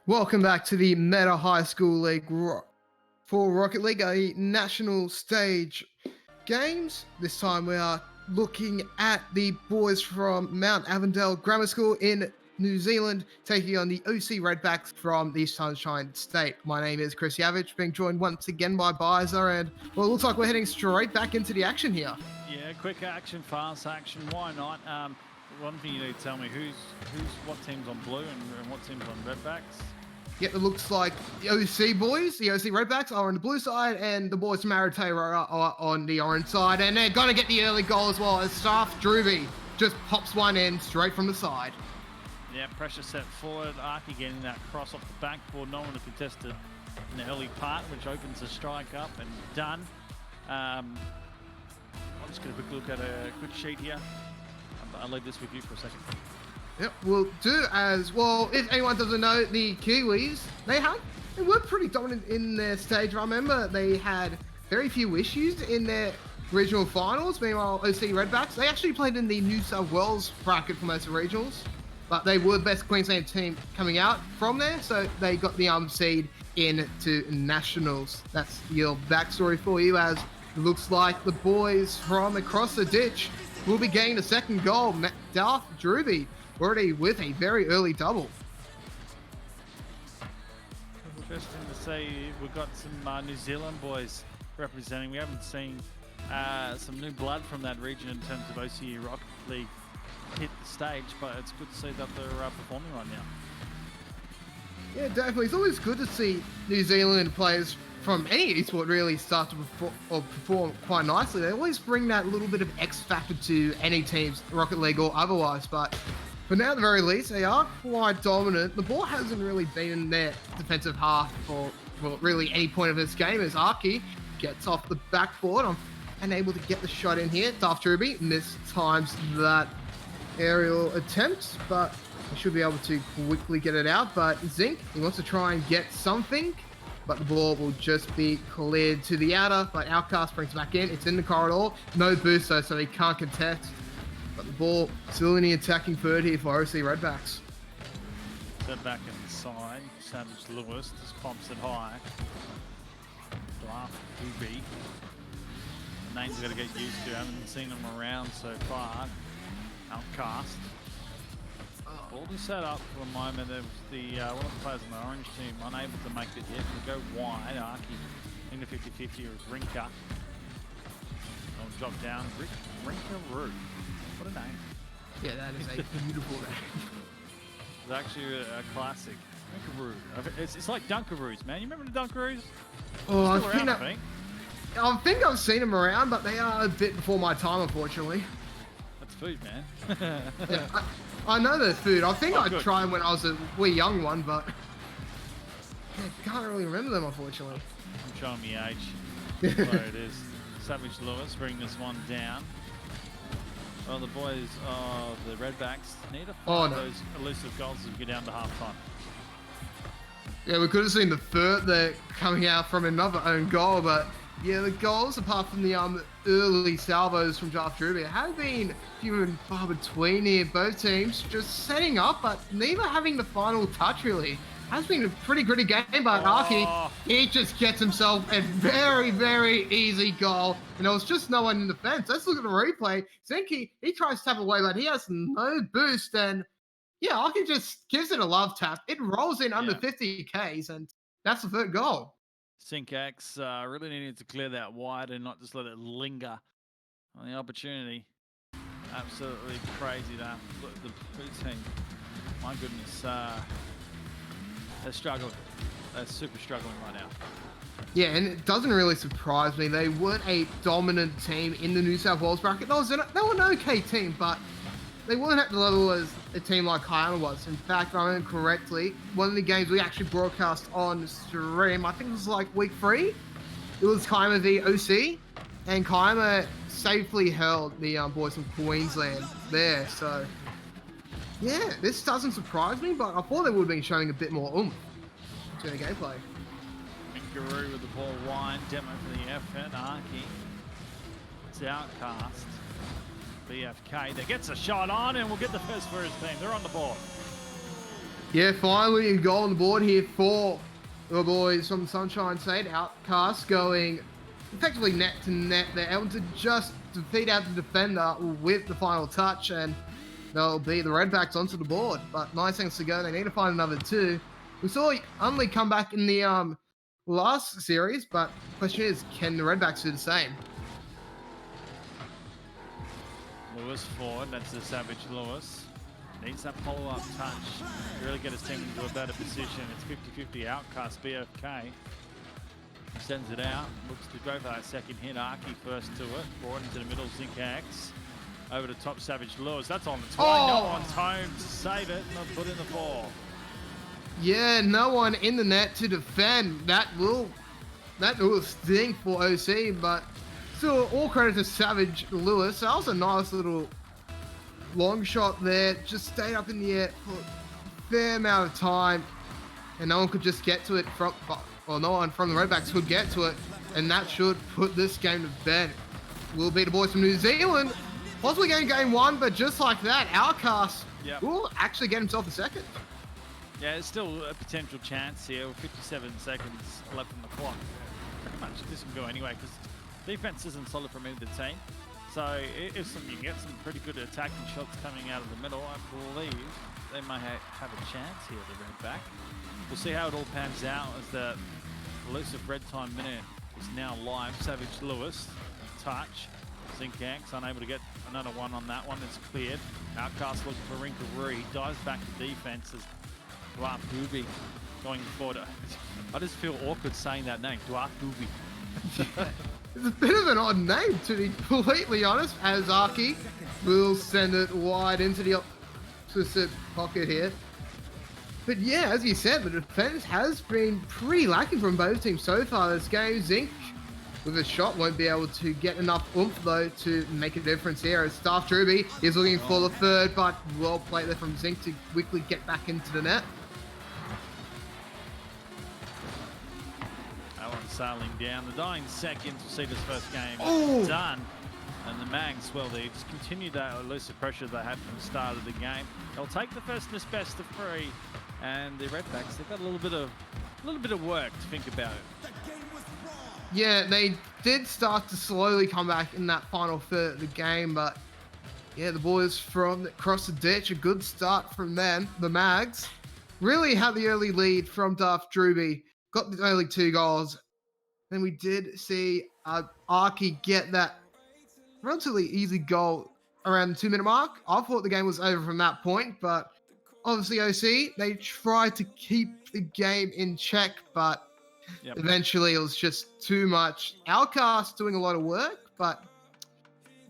Welcome back to the Meta High School League for Rocket League, a national stage games. This time we are looking at the boys from Mount Avondale Grammar School in New Zealand, taking on the OC Redbacks from the Sunshine State. My name is Chris Yavich, being joined once again by Bizer, and well, it looks like we're heading straight back into the action here. Yeah, quick action, fast action, why not? One thing you need to tell me, what team's on blue and what team's on redbacks? Yep, it looks like the OC boys, the OC Redbacks are on the blue side, and the boys from Aratara are on the orange side, and they're going to get the early goal as well as Staff Drewby just pops one in straight from the side. Yeah, pressure set forward, Arky getting that cross off the backboard, no one to contest it in the early part, which opens the strike up and done. I'm just going to quick look at a quick sheet here. I'll leave this with you for a second. Yep, we'll do as well. If anyone doesn't know, the Kiwis, they were pretty dominant in their stage. I remember they had very few issues in their regional finals. Meanwhile, OC Redbacks, they actually played in the New South Wales bracket for most of the regionals, but they were the best Queensland team coming out from there, so they got the seed into nationals. That's your backstory for you, as it looks like the boys from across the ditch will be getting the second goal. Darth Drewby already with a very early double. Interesting to see we've got some New Zealand boys representing. We haven't seen some new blood from that region in terms of OCU Rocket League hit the stage, but it's good to see that they're performing right now. Yeah, definitely. It's always good to see New Zealand players from any esport really start to perform quite nicely. They always bring that little bit of X factor to any teams, Rocket League or otherwise, but for now, at the very least, they are quite dominant. The ball hasn't really been in their defensive half for really any point of this game, as Arky gets off the backboard and able to get the shot in here. Darth Drewby mistimes that aerial attempt, but he should be able to quickly get it out. But Zinc, he wants to try and get something, but the ball will just be cleared to the outer. But Outcast brings it back in. It's in the corridor. No boost though, so he can't contest. But the ball still in the attacking third here for OC Redbacks. Set back inside. Savage Lewis just pumps it high. Darth Drewby. The names got to get used to. I haven't seen them around so far. Outcast. Ball to set up for a moment. There was one of the players on the orange team unable to make it yet. We go wide. Arky into 50-50 with Rinka. I'll drop down. Rinka Root. What a name. Yeah, that is a beautiful name. It's actually a classic. Dunkaroos. It's like Dunkaroos, man. You remember the Dunkaroos? Oh, I think I've seen them around, but they are a bit before my time, unfortunately. That's food, man. Yeah, I know they're food. I think I'd try them when I was a wee young one, but I can't really remember them, unfortunately. I'm showing me age. There it is. Savage Lewis bring this one down. Well, the boys of the Redbacks need to find those elusive goals as we get down to half-time. Yeah, we could have seen the third there coming out from another own goal, but yeah, the goals, apart from the early salvos from Darth Drewby, have been few and far between here. Both teams just setting up, but neither having the final touch really. Has been a pretty gritty game, but Arky, he just gets himself a very, very easy goal. And there was just no one in the fence. Let's look at the replay. Zinky, he tries to tap away, but he has no boost. And yeah, Arky just gives it a love tap. It rolls in under 50 Ks, and that's the third goal. Syncax really needed to clear that wide and not just let it linger on the opportunity. Absolutely crazy that the blue team, my goodness, they're struggling. They're super struggling right now. Yeah, and it doesn't really surprise me. They weren't a dominant team in the New South Wales bracket. They were an okay team, but they weren't at the level as a team like Kiama was. In fact, if I remember correctly, one of the games we actually broadcast on stream, I think it was like week 3, it was Kiama v OC, and Kiama safely held the boys from Queensland there. So yeah, this doesn't surprise me, but I thought they would have been showing a bit more oomph to the gameplay. Guru with the ball wide, demo for the effort. Arky. It's Outcast. BFK that gets a shot on and will get the first for his team. They're on the board. Yeah, finally a goal on the board here for the boys from Sunshine State. Outcast going effectively net to net. They're able to just defeat out the defender with the final touch, and they'll be the redbacks onto the board. But 9 seconds to go. They need to find another 2. We saw Unley come back in the last series, but the question is, can the redbacks do the same? Lewis forward, that's the Savage Lewis. Needs that follow-up touch to really get his team into a better position. It's 50-50 Outcast, BFK. He sends it out, looks to go for that second hit. Arky first to it, brought into the middle, Zincax. Over to top, Savage Lewis. That's on its way. No one's home to save it, not put in the ball. Yeah, no one in the net to defend. That will sting for OC, but still, all credit to Savage Lewis. That was a nice little long shot there. Just stayed up in the air for a fair amount of time, and no one could just get to it no one from the Redbacks could get to it, and that should put this game to bed. Will be the boys from New Zealand, possibly getting game 1, but just like that, Outcast will actually get himself a second. Yeah, it's still a potential chance here with 57 seconds left on the clock. Pretty much this can go anyway because defense isn't solid from either team. So if you can get some pretty good attacking shots coming out of the middle, I believe they might have a chance here, the Redback. We'll see how it all pans out as the elusive red time minute is now live. Savage Lewis, touch. Zincax unable to get another one on that one. It's cleared. Outcast looking for Rinkaroo. He dives back to defense as Dwarf Booby going forward. I just feel awkward saying that name, Dwarf Booby. It's a bit of an odd name, to be completely honest, as Arky will send it wide into the opposite pocket here. But yeah, as you said, the defense has been pretty lacking from both teams so far this game. Zinc, with a shot, won't be able to get enough oomph, though, to make a difference here. As Staff Druby is looking for the third, but well played there from Zinc to quickly get back into the net. Sailing down the dying seconds to see this first game done, and the Mags, well, they just continued that elusive pressure they had from the start of the game. They'll take the first miss best of 3, and the Redbacks, they've got a little bit of work to think about it. Yeah, they did start to slowly come back in that final third of the game, but yeah, the boys from across the ditch, a good start from them. The Mags really had the early lead from Duff Druby, got the early 2 goals. Then we did see Arky get that relatively easy goal around the 2-minute mark. I thought the game was over from that point, but obviously OC, they tried to keep the game in check, but eventually it was just too much. Outcast doing a lot of work, but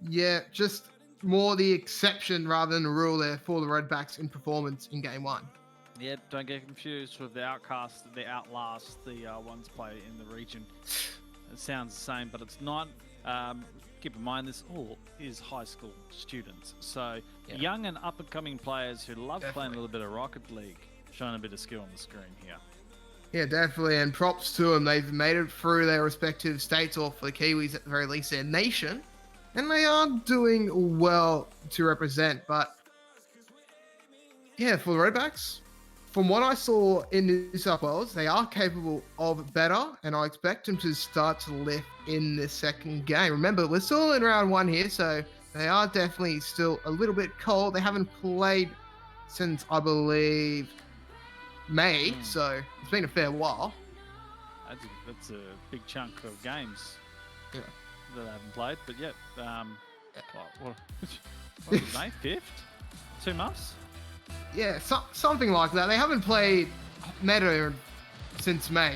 yeah, just more the exception rather than the rule there for the Redbacks in performance in game 1. Yeah, don't get confused with the Outcast. They outlast the ones play in the region. It sounds the same, but it's not. Keep in mind, this all is high school students. So young and up-and-coming players who love playing a little bit of Rocket League, showing a bit of skill on the screen here. Yeah, definitely, and props to them. They've made it through their respective states, or for the Kiwis at the very least, their nation. And they are doing well to represent, but yeah, for the Redbacks, from what I saw in New South Wales, they are capable of better, and I expect them to start to lift in this second game. Remember, we're still in round 1 here, so they are definitely still a little bit cold. They haven't played since, I believe, May, so it's been a fair while. That's a big chunk of games that they haven't played, but what was it, May 5th? 2 months? Yeah, something like that. They haven't played meta since May.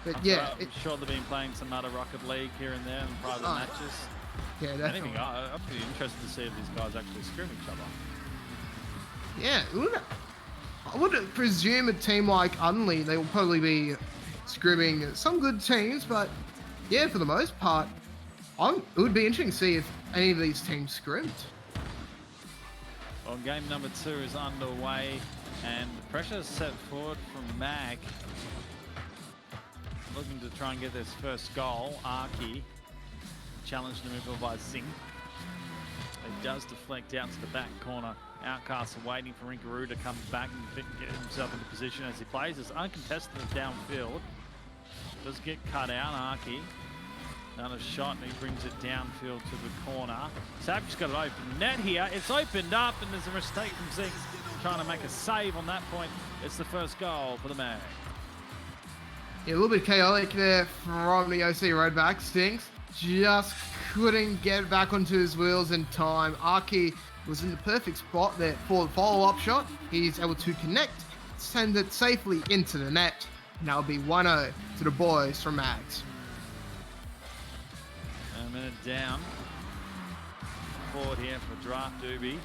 But yeah. I'm sure they've been playing some other Rocket League here and there in private matches. Yeah, definitely. Anything, I'm pretty interested to see if these guys actually scrim each other. Yeah, I would presume a team like Unley, they will probably be scrimming some good teams, but yeah, for the most part, it would be interesting to see if any of these teams scrimmed. Well, game number 2 is underway, and the pressure is set forward from Mag. Looking to try and get this first goal. Arky challenged to move by Zing. They does deflect out to the back corner. Outcasts are waiting for Rinkaroo to come back and get himself into position as he plays. It's uncontested downfield. Does get cut out, Arky. Another shot, and he brings it downfield to the corner. Savage got it open net here. It's opened up, and there's a mistake from Zink trying to make a save on that point. It's the first goal for the Mag. Yeah, a little bit chaotic there from the OC Redbacks. Stinks just couldn't get back onto his wheels in time. Arky was in the perfect spot there for the follow-up shot. He's able to connect, send it safely into the net. Now it'll be 1-0 to the boys from Mags. A minute down. Forward here for Draft Doobie.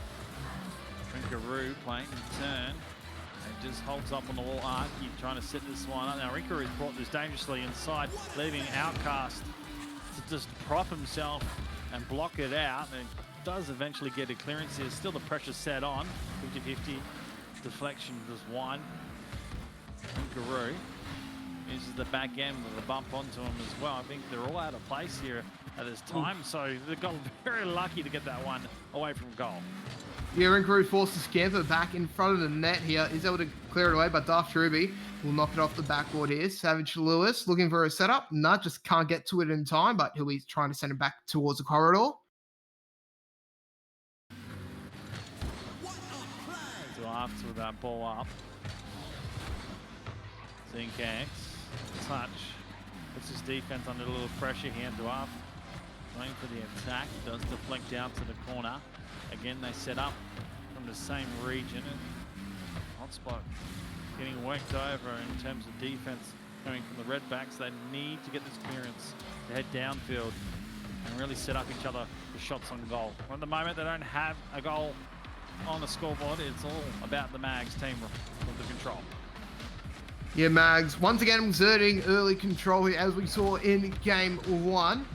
Rinkaroo playing in turn. And just holds up on the wall. Arky trying to set this one up. Now Rinkaroo's brought this dangerously inside, leaving Outcast to just prop himself and block it out. And does eventually get a clearance here. Still the pressure set on. 50-50. Deflection just one. Rinkaroo uses the back end with a bump onto him as well. I think they're all out of place here at this time. So they got very lucky to get that one away from goal. Yeah, Rinkaroo forced to scamper back in front of the net here. He's able to clear it away, but Daft Ruby will knock it off the backboard here. Savage Lewis looking for a setup. Just can't get to it in time, but he'll be trying to send it back towards the corridor. So after that ball up. Zink X. Touch. Puts his defense under a little pressure here. Dwarf going for the attack. Does deflect out to the corner. Again, they set up from the same region. Hotspot getting worked over in terms of defense coming from the Redbacks. They need to get this clearance to head downfield and really set up each other for shots on goal. At the moment, they don't have a goal on the scoreboard. It's all about the Mags team with the control. Yeah, Mags once again exerting early control here as we saw in game one.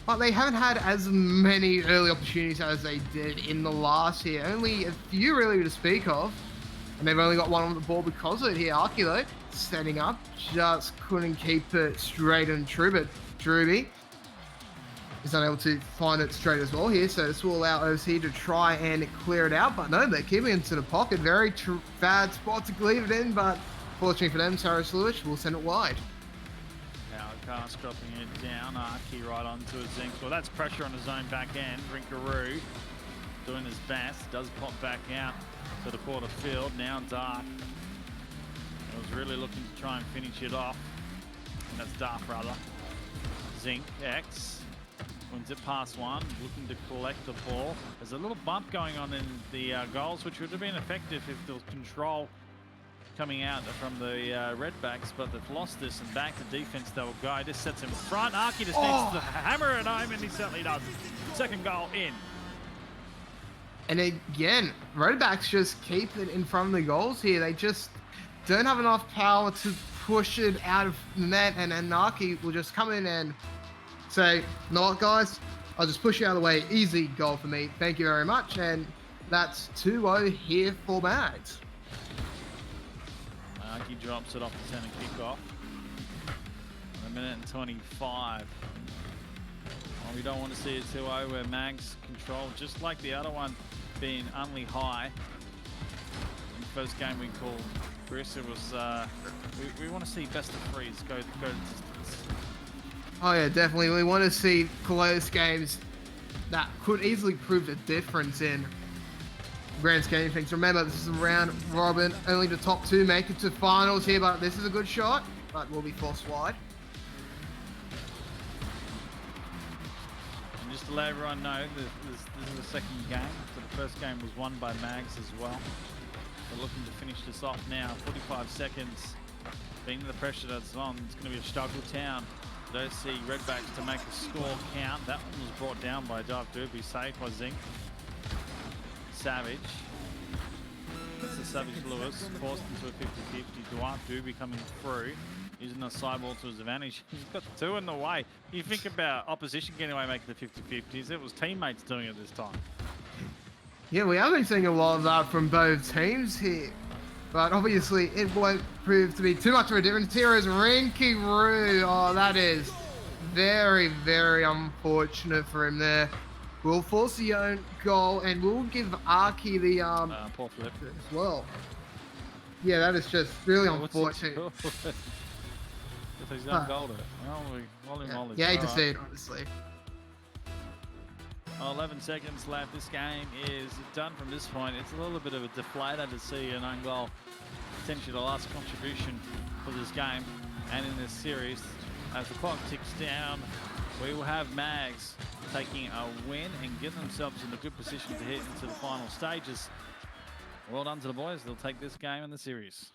But they haven't had as many early opportunities as they did in the last here. Only a few really to speak of. And they've only got one on the ball because of it here. Arky though, setting up, just couldn't keep it straight and true. But Druby is unable to find it straight as well here. So this will allow OC to try and clear it out. But no, they're keeping it into the pocket. Very bad spot to leave it in. But fortunately for them, Cyrus Lewis will send it wide. Outcast dropping it down. Arky right onto a Zink. Well, that's pressure on his own back end. Rinkaroo doing his best. Does pop back out to the quarter field. Now Dark. I was really looking to try and finish it off. And that's Dark, rather. Zink X wins it past one. Looking to collect the ball. There's a little bump going on in the goals, which would have been effective if there was control coming out from the Redbacks, but they've lost this, and back to defense they will go. This sets him in front. Arky just needs to hammer it home, and he certainly does. Second goal in. And again, Redbacks just keep it in front of the goals here. They just don't have enough power to push it out of the net, and Arky will just come in and say, "You know what, guys? I'll just push you out of the way. Easy goal for me. Thank you very much." And that's 2-0 here for Mags. Arky drops it off the center kickoff. A minute and 25. Well, we don't want to see a 2-0 where Mags control, just like the other one being Unley high. In the first game we called Chris, it was we want to see best of threes go the distance. Oh yeah, definitely. We want to see close games that could easily prove the difference in grand scheme of things. Remember, this is a round robin. Only the top two make it to finals here, but this is a good shot, but will be forced wide. And just to let everyone know, this is the second game. So the first game was won by Mags as well. They're looking to finish this off now. 45 seconds. Being the pressure that's on, it's going to be a struggle town. Don't see Redbacks to make a score count. That one was brought down by Dive Derby, saved by Zink. Savage. That's the Savage Lewis, forced into a 50-50. Dwight Doobie coming through, using the sideball to his advantage. He's got two in the way. You think about opposition getting away making the 50-50s, it was teammates doing it this time. Yeah, we have been seeing a lot of that from both teams here. But obviously, it won't prove to be too much of a difference. Here is Rinkaroo. Oh, that is very, very unfortunate for him there. will force the own goal and will give Arky the Poor flip. as well. Yeah, that is just really unfortunate. If he's done gold it. Holy moly. Yeah, hate to Alright. see it, honestly. 11 seconds left. This game is done from this point. It's a little bit of a deflator to see an own goal, potentially the last contribution for this game and in this series. As the clock ticks down, we will have Mags taking a win and getting themselves in a good position to hit into the final stages. Well done to the boys. They'll take this game in the series.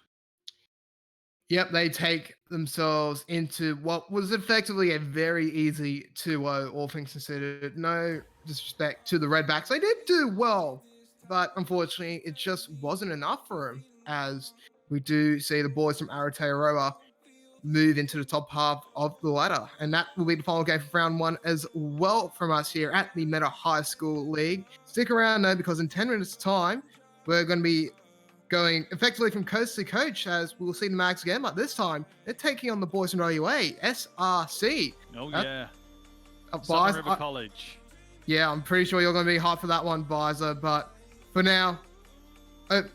Yep, they take themselves into what was effectively a very easy 2-0, all things considered. No disrespect to the Redbacks. They did do well, but unfortunately, it just wasn't enough for them, as we do see the boys from Aotearoa move into the top half of the ladder. And that will be the final game for round 1 as well from us here at the Meta High School League. Stick around though, because in 10 minutes' time, we're going to be going effectively from coast to coach, as we'll see the Mags again, but this time they're taking on the boys from OUA, SRC. Oh, yeah. Biza, River College. Yeah, I'm pretty sure you're going to be hyped for that one, Biza. But for now,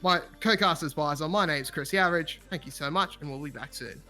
my co-casters, Biza, my name's Chris the Average. Thank you so much, and we'll be back soon.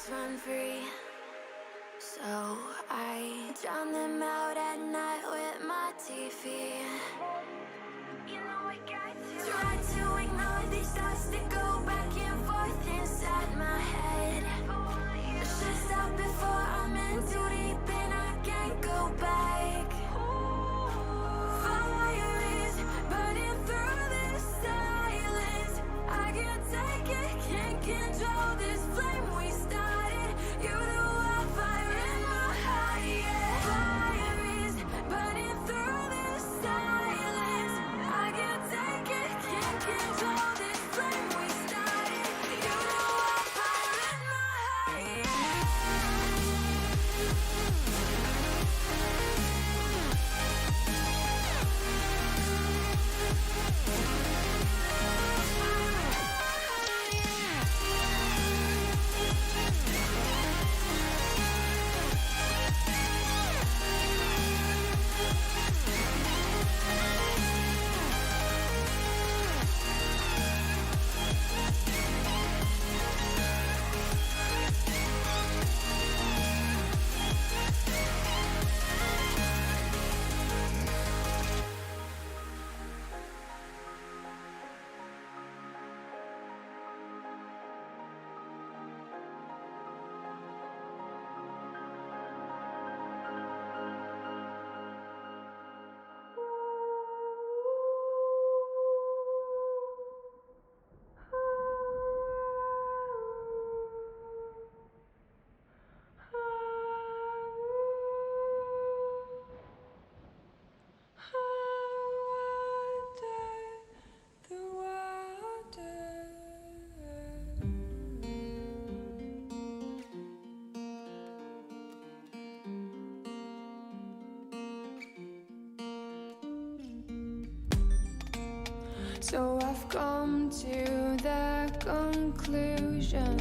Run free, so I drown them out at night with my TV. You know I got to try to ignore these thoughts that go back and forth inside my head. should stop before I'm in too deep and I can't go back. Fire is burning through this silence. I can't take it, can't control this flame we started. You're the wildfire in my heart, yeah. Fire is burning through this silence. I can't take it, can't control this flame we started. You're the wildfire in my heart, yeah. So I've come to the conclusion,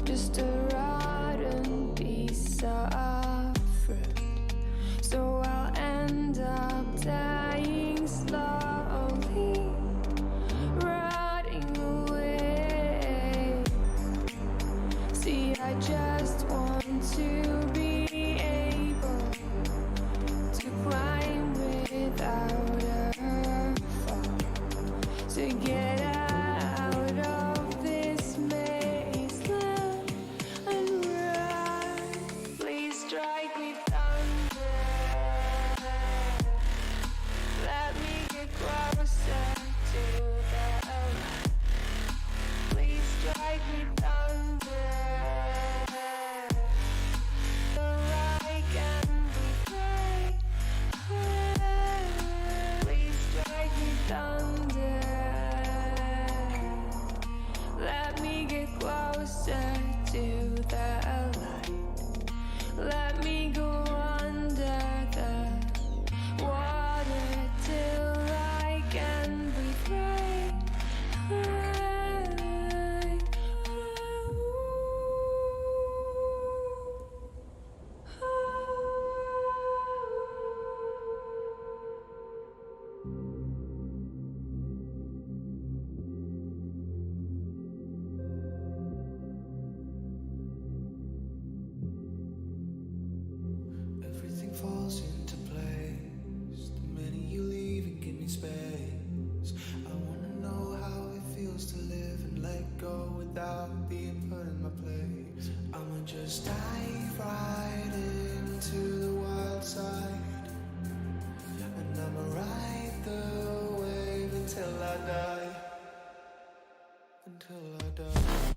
just a rotten piece of fruit. So I'll end up dying slowly, rotting away. See, I just want to be able to climb without a fall, to get out of this mazeland and run. Please strike me thunder, let me get closer to the light. Please strike me thunder, so I can be free. Please strike me thunder, let me get closer to the light. Let me go under the water till I can breathe right. Everything falls into place. The minute you leave and give me space. I wanna know how it feels to live and let go without being put in my place. I'ma just dive right into the wild side, and I'ma ride the wave until I die. Until I die.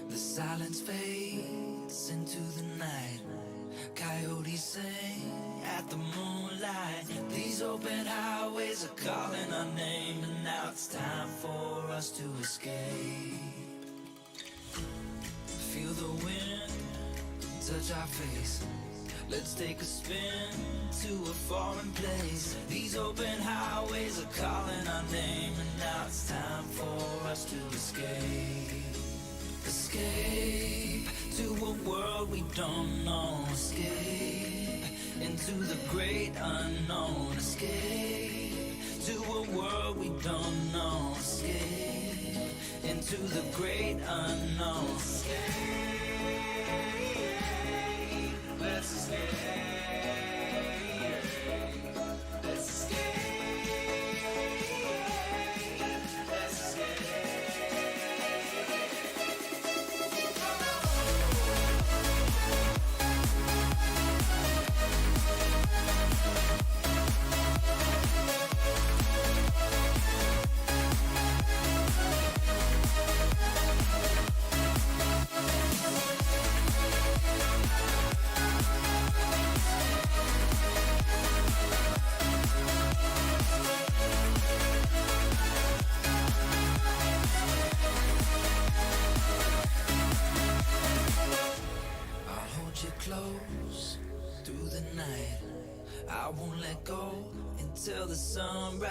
The silence fades into the night. Coyotes sing at the moonlight. These open highways are calling our name, and now it's time for us to escape. Feel the wind touch our face. Let's take a spin to a foreign place. These open highways are calling our name, and now it's time for us to escape. Escape to a world we don't know. Escape into the great unknown. Escape to a world we don't know. Escape into the great unknown. Escape. Let's escape. Let's escape. Let's escape. I'll hold you close through the night. I won't let go until the sunrise.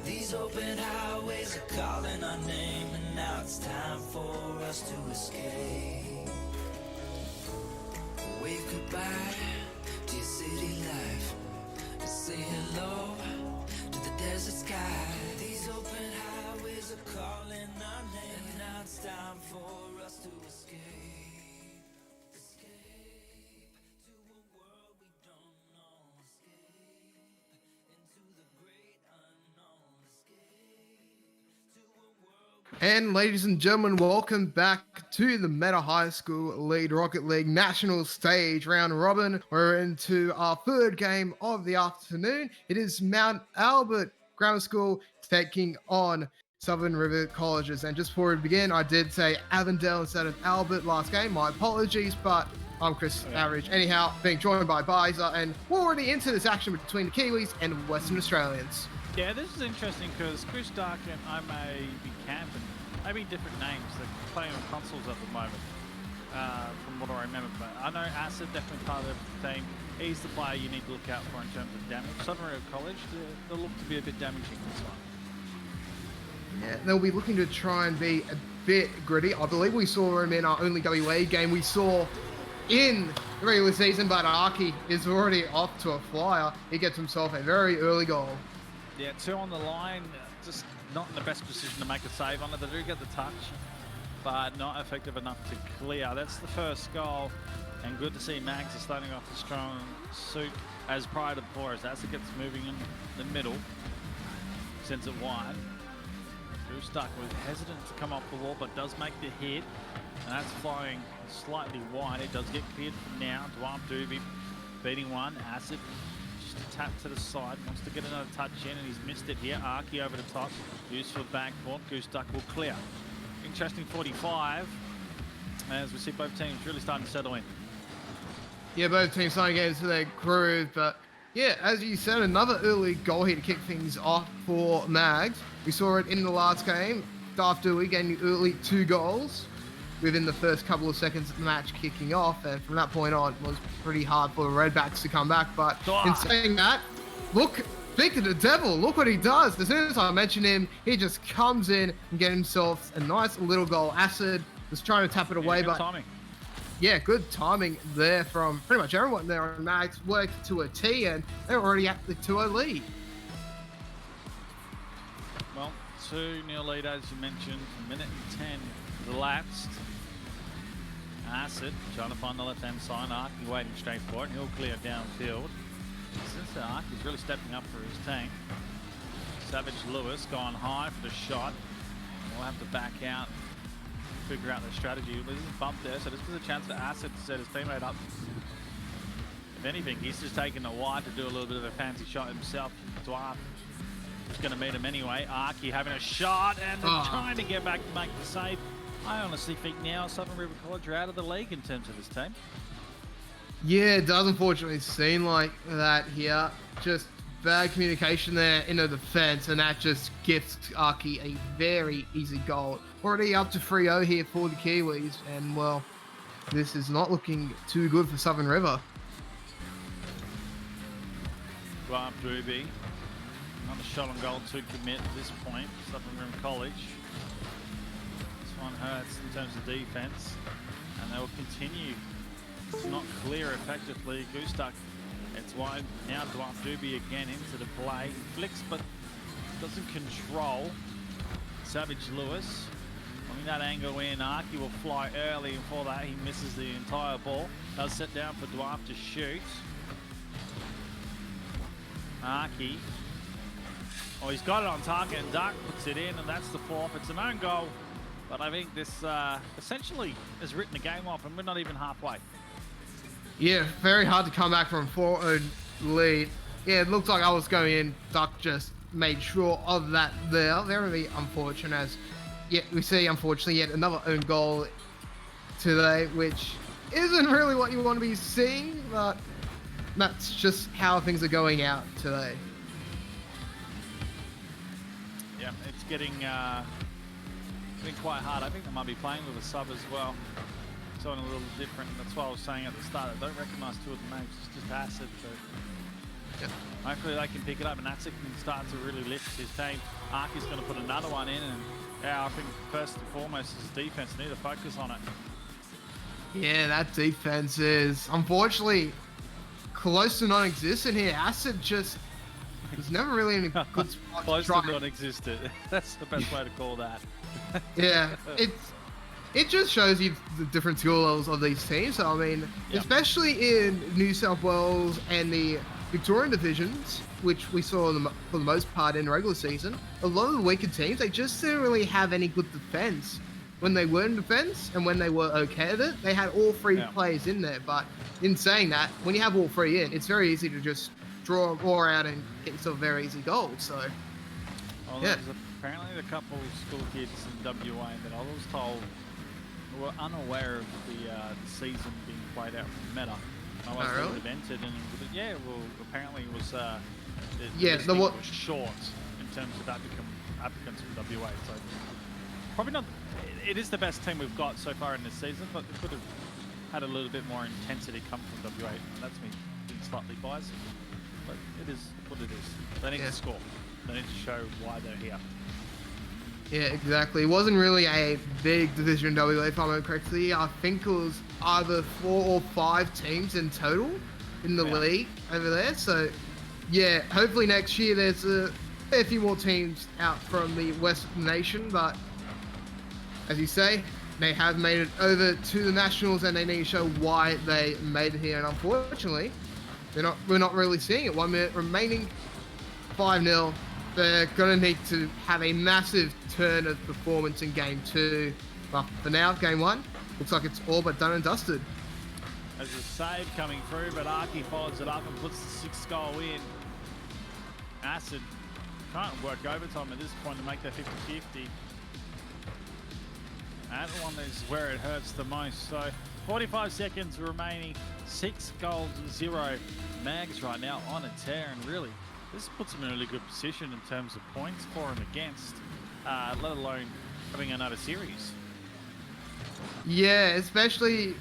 These open highways are calling our name, and now it's time for us to escape. Wave goodbye to your city life and say hello to the desert sky. These open highways are calling our name, and now it's time for us to escape. Escape to a world we don't know. Escape into the great unknown. Escape to a world. And ladies and gentlemen, welcome back to the Meta High School Lead Rocket League National Stage Round Robin. We're into our third game of the afternoon. It is Mount Albert Grammar School taking on Southern River Colleges. And just before we begin, I did say Avondale instead of Albert last game. My apologies, but I'm Chris Average. Anyhow, being joined by Bayside, and we're already into this action between the Kiwis and Western Australians. Yeah, this is interesting because Chris Dark and I may be camping, maybe different names. They're playing on consoles at the moment, from what I remember. But I know Acid definitely part of the team. He's the player you need to look out for in terms of damage. Southern River College, they'll look to be a bit damaging this one. Yeah, they'll be looking to try and be a bit gritty. I believe we saw him in our only WA game we saw in the regular season, but Aki is already off to a flyer. He gets himself a very early goal. Yeah, 2 on the line, just not in the best position to make a save on it. They do get the touch, but not effective enough to clear. That's the first goal, and good to see Mags is starting off a strong suit as prior to before, as it gets moving in the middle, sends it wide. Drew Stuck was hesitant to come off the wall, but does make the hit, and that's flying slightly wide. It does get cleared from now. Dwam Doobie beating one. Acid just a tap to the side, wants to get another touch in, and he's missed it here. Arky over the top, used for backboard. Goose Duck will clear. Interesting 45, as we see both teams really starting to settle in. Yeah, both teams starting to get into their groove, but yeah, as you said, another early goal here to kick things off for Mags. We saw it in the last game. Darth Dewey getting the early 2 goals within the first couple of seconds of the match kicking off, and from that point on, it was pretty hard for the Redbacks to come back. But in saying that, look, speak to the devil, look what he does. As soon as I mention him, he just comes in and gets himself a nice little goal. Acid was trying to tap it away, but timing. yeah, good timing there from pretty much everyone there on Mags. Worked to a T, and they're already at the 2-0 lead. Well, 2-0 lead, as you mentioned, a minute and 10 elapsed. Acid trying to find the left-hand side. Arky waiting straight for it, and he'll clear downfield. Since Arky's really stepping up for his team. Savage Lewis going high for the shot. We'll have to back out, figure out the strategy. There's a bump there, so this was a chance for Acid to set his teammate up. If anything, he's just taking a wide to do a little bit of a fancy shot himself. Dwarf is going to meet him anyway. Arky having a shot and trying to get back to make the save. I honestly think now Southern River College are out of the league in terms of this team. Yeah, it does unfortunately seem like that here. Just bad communication there in the defense, and that just gifts Arky a very easy goal. Already up to 3-0 here for the Kiwis, and well, this is not looking too good for Southern River. Dwarf Ruby. Another shot on goal to commit at this point. Southern Rim College. This one hurts in terms of defense. And they will continue to not clear effectively. Goose Duck. It's wide. Now Dwarf Ruby again into the play. Flicks, but doesn't control. Savage Lewis. On that angle in, Aki will fly early, and for that he misses the entire ball. Does set down for Dwarf to shoot. Aki. Oh, he's got it on target, and Duck puts it in, and that's the fourth. It's an own goal, but I think this essentially has written the game off, and we're not even halfway. Yeah, very hard to come back from 4-0 lead. Yeah, it looked like I was going in. Duck just made sure of that there. Very unfortunate, as yet we see, unfortunately, yet another own goal today, which isn't really what you want to be seeing, but that's just how things are going out today. Yeah, it's getting quite hard. I think they might be playing with a sub as well. Something a little different. That's why I was saying at the start, I don't recognise two of the names. It's just Acid. So Yep. hopefully they can pick it up, and Acid can start to really lift his team. Arky's going to put another one in, and yeah, I think first and foremost is defense. Need to focus on it. Yeah, that defense is unfortunately close to non-existent here. Acid just was never really in a good spot. Close to to non-existent. That's the best way to call that. Yeah, it just shows you the different skill levels of these teams. So, I mean, Yep. especially in New South Wales and the Victorian divisions, which we saw them for the most part in the regular season, a lot of the weaker teams, they just didn't really have any good defense. When they were in defense and when they were okay at it, they had all three Yeah. players in there. But in saying that, when you have all three in, it's very easy to just draw more out and get yourself a very easy goal. So, Well, yeah. there's apparently a couple of school kids in WA that I was told were unaware of the season being played out from Meta. I was really? invented, and yeah, well, apparently it was Yeah, the listing what- was short in terms of applicants from WA. So probably not. It is the best team we've got so far in this season, but it could have had a little bit more intensity come from WA. And that's me being slightly biased, but it is what it is. They need Yeah. to score. They need to show why they're here. yeah, exactly. It wasn't really a big division in WA, if I remember correctly. I think it was either 4 or 5 teams in total in the Yeah. league over there. So, yeah, hopefully next year there's a fair few more teams out from the Western nation. But as you say, they have made it over to the Nationals, and they need to show why they made it here. And unfortunately, we're not really seeing it. 1 minute remaining, 5-0. They're going to need to have a massive turn of performance in game 2. But for now, game 1, looks like it's all but done and dusted. There's a save coming through, but Arky follows it up and puts the 6th goal in. Acid can't work overtime at this point to make that 50-50. That one is where it hurts the most. So 45 seconds remaining, 6 goals, 0. Mags right now on a tear, and really, this puts him in a really good position in terms of points for and against, let alone having another series. Yeah, especially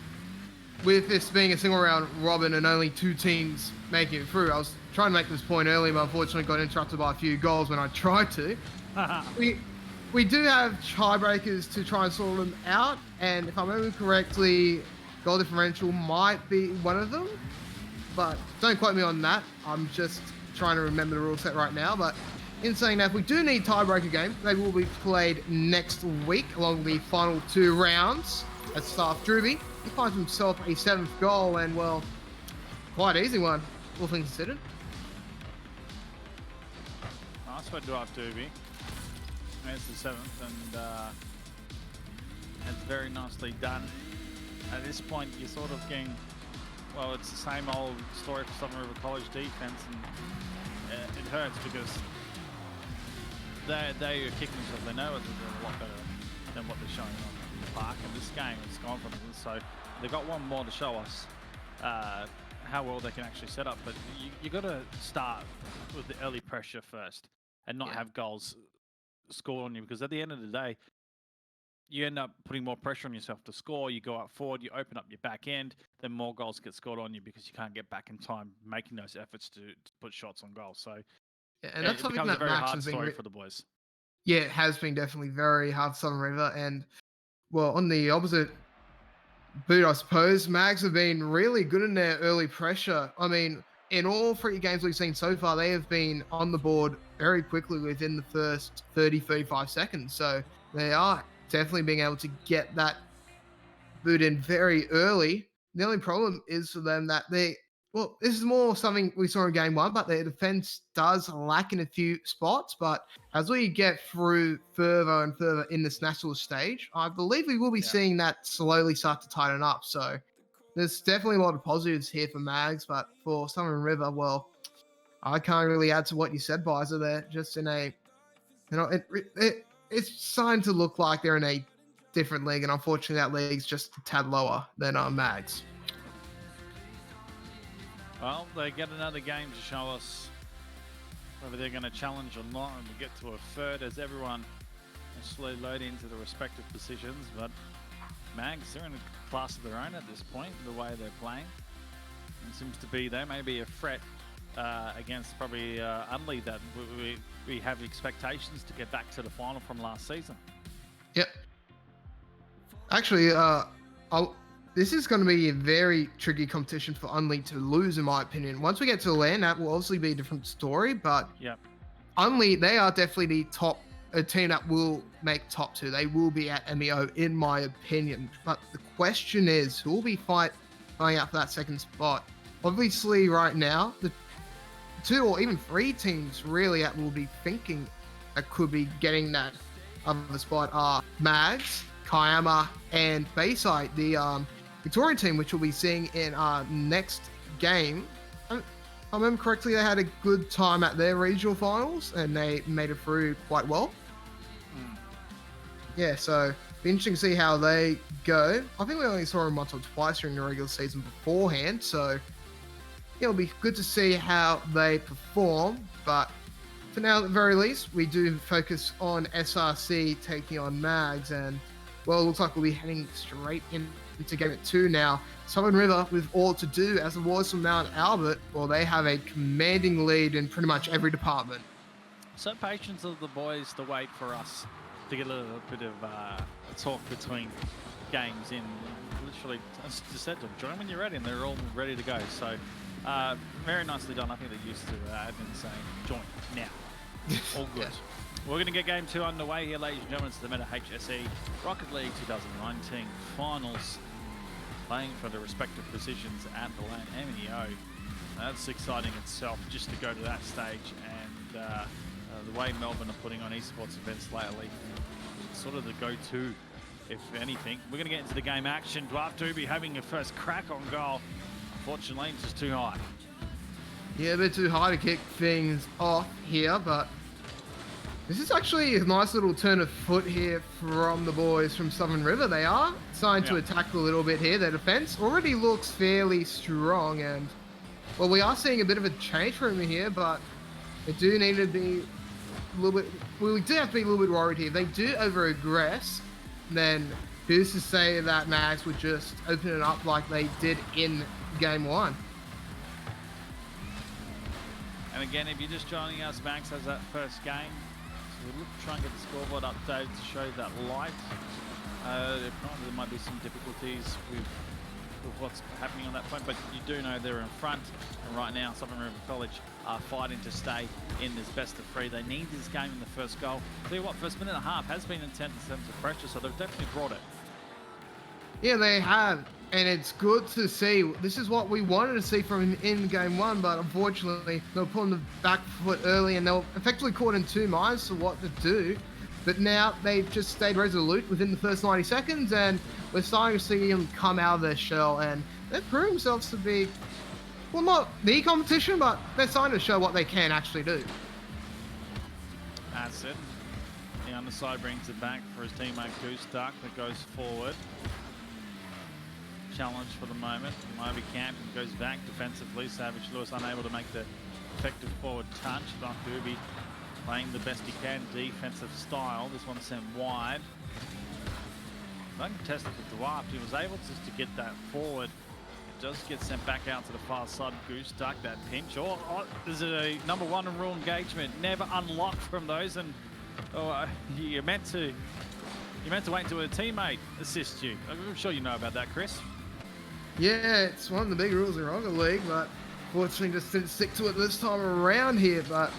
with this being a single round robin and only 2 teams making it through. I was trying to make this point earlier, but unfortunately got interrupted by a few goals when I tried to. We do have tiebreakers to try and sort them out, and if I remember correctly, goal differential might be one of them, but don't quote me on that. I'm just trying to remember the rule set right now. But in saying that, if we do need tiebreaker games, they will be played next week along the final 2 rounds. As Staff Druby, he finds himself a 7th goal, and well, quite easy one, all things considered. Nice one, Dwarf Doobie. There's the 7th, and it's very nicely done. At this point, you're sort of getting, well, it's the same old story for Southern River College defense, and it hurts because they are kicking themselves. They know it's a lot better than what they're showing on the park, and this game has gone from them. So they've got one more to show us how well they can actually set up, but you got to start with the early pressure first and not Yeah. have goals scored on you, because at the end of the day, you end up putting more pressure on yourself to score. You go up forward, you open up your back end, then more goals get scored on you because you can't get back in time making those efforts to put shots on goal. So Yeah, and that's it something becomes a that very Max hard has been. story for the boys. Yeah, it has been definitely very hard for Southern River, and well, on the opposite boot, I suppose, Mags have been really good in their early pressure. I mean, in all three games we've seen so far, they have been on the board very quickly within the first 30, 35 seconds. So they are definitely being able to get that boot in very early. The only problem is for them that well, this is more something we saw in game one, but their defense does lack in a few spots. But as we get through further and further in this national stage, I believe we will be Yeah. seeing that slowly start to tighten up. So there's definitely a lot of positives here for Mags, but for Southern River, well, I can't really add to what you said, Bizer. They're just in a, it's starting to look like they're in a different league, and unfortunately, that league's just a tad lower than Mags. Well, they get another game to show us whether they're going to challenge or not, and we get to a third as everyone is slowly load into the respective positions. But Mags, they're in a class of their own at this point, the way they're playing. It seems to be they may be a threat against probably Unley that we have expectations to get back to the final from last season. Yep. Actually, this is going to be a very tricky competition for Unley to lose, in my opinion. Once we get to the land, that will obviously be a different story. But yep. Unley, they are definitely a team that will make top two. They will be at MEO, in my opinion. But the question is, who will be fighting out for that second spot? Obviously, right now, the two or even three teams really that will be thinking that could be getting that other spot are Mags, Kiama, and Bayside, the Victorian team, which we'll be seeing in our next game. I remember correctly, they had a good time at their regional finals and they made it through quite well. Yeah, so be interesting to see how they go. I think we only saw them once or twice during the regular season beforehand, so it'll be good to see how they perform. But for now, at the very least, we do focus on SRC taking on Mags, and well, it looks like we'll be heading straight into game 2 now. Southern River with all to do as the Warriors from Mount Albert, well, they have a commanding lead in pretty much every department. So patience of the boys to wait for us to get a little bit of a talk between games in. Literally, I just said to them, join when you're ready, and they're all ready to go. So very nicely done. I think they're used to admin saying, join now. All good. Yeah. We're going to get game 2 underway here, ladies and gentlemen. It's the Meta HSE Rocket League 2019 finals, playing for the respective positions at the LAN MEO. That's exciting itself just to go to that stage, and the way Melbourne are putting on esports events lately, it's sort of the go-to, if anything. We're going to get into the game action. Dwarf Doobie having a first crack on goal. Unfortunately, it's just too high. Yeah, a bit too high to kick things off here, but this is actually a nice little turn of foot here from the boys from Southern River. They are starting to attack a little bit here. Their defense already looks fairly strong, and well, we are seeing a bit of a change from here, but they do need to be a little bit, well, we do have to be a little bit worried here. If they do over-aggress, then who's to say that Mags would just open it up like they did in game 1? And again, if you're just joining us, Max has that first game. So we'll look to try and get the scoreboard updated to show that light. If not, there might be some difficulties with what's happening on that point, but you do know they're in front. And right now, Southern River College are fighting to stay in this best of 3. They need this game in the first goal. Tell you what, first minute and a half has been intense in terms of pressure, so they've definitely brought it. Yeah, they have, and it's good to see. This is what we wanted to see from him in game 1, but unfortunately, they were pulling the back foot early, and they were effectively caught in two minds to what to do. But now they've just stayed resolute within the first 90 seconds, and we're starting to see them come out of their shell, and they've proved themselves to be, well, not the competition, but they're starting to show what they can actually do. That's it. The underside brings it back for his teammate Goose Duck that goes forward. Challenge for the moment. Moby Camp goes back defensively. Savage Lewis unable to make the effective forward touch. Doc Doobie playing the best he can, defensive style. This one sent wide. uncontested with Dwarf. He was able to get that forward. It does get sent back out to the far side. Goose duck that pinch. Oh, is it a number 1 in rule engagement? Never unlocked from those, and you're meant to wait until a teammate assists you. I'm sure you know about that, Chris. Yeah, it's one of the big rules in Rocket League, but fortunately just didn't stick to it this time around here. But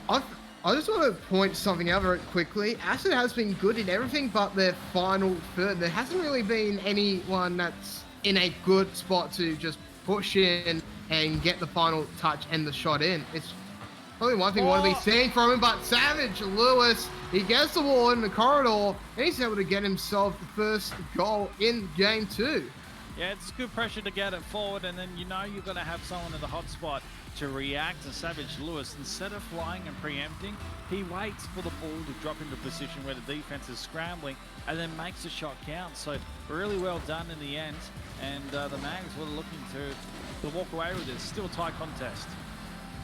I just want to point something out very quickly. Acid has been good in everything but their final third. There hasn't really been anyone that's in a good spot to just push in and get the final touch and the shot in. It's probably one thing we want to be seeing from him, but Savage Lewis, he gets the ball in the corridor, and he's able to get himself the first goal in game 2. Yeah, it's good pressure to get it forward, and then you know you're going to have someone in the hot spot to react to Savage Lewis. Instead of flying and preempting, he waits for the ball to drop into position where the defense is scrambling and then makes the shot count. So really well done in the end, and the Mags were looking to walk away with this. Still a tight contest.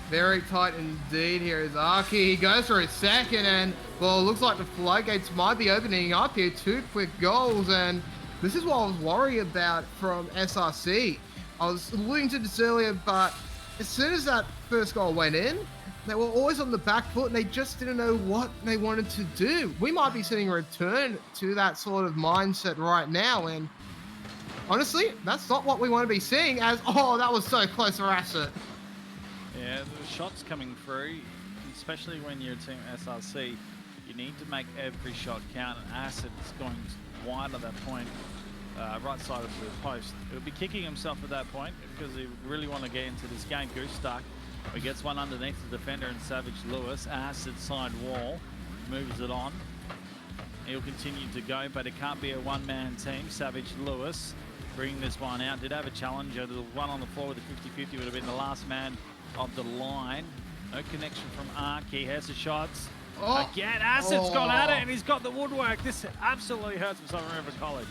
Very tight indeed here is Aki. He goes for his second, and well, it looks like the floodgates might be opening up here. 2 quick goals, and this is what I was worried about from SRC. I was alluding to this earlier, but as soon as that first goal went in, they were always on the back foot and they just didn't know what they wanted to do. We might be seeing a return to that sort of mindset right now, and honestly, that's not what we want to be seeing as, oh, that was so close for Acid. Yeah, the shots coming through, especially when you're a team SRC, you need to make every shot count, and Acid is going wide at that point, right side of the post. He'll be kicking himself at that point because he really want to get into this game. Goose stuck. He gets one underneath the defender and Savage Lewis. Acid side wall, moves it on. He'll continue to go, but it can't be a one-man team. Savage Lewis bringing this one out. Did have a challenger. The one on the floor with the 50-50 would have been the last man of the line. No connection from Arky. Has the shots. Again, Acid's gone at it, and he's got the woodwork. This absolutely hurts for Southern River College.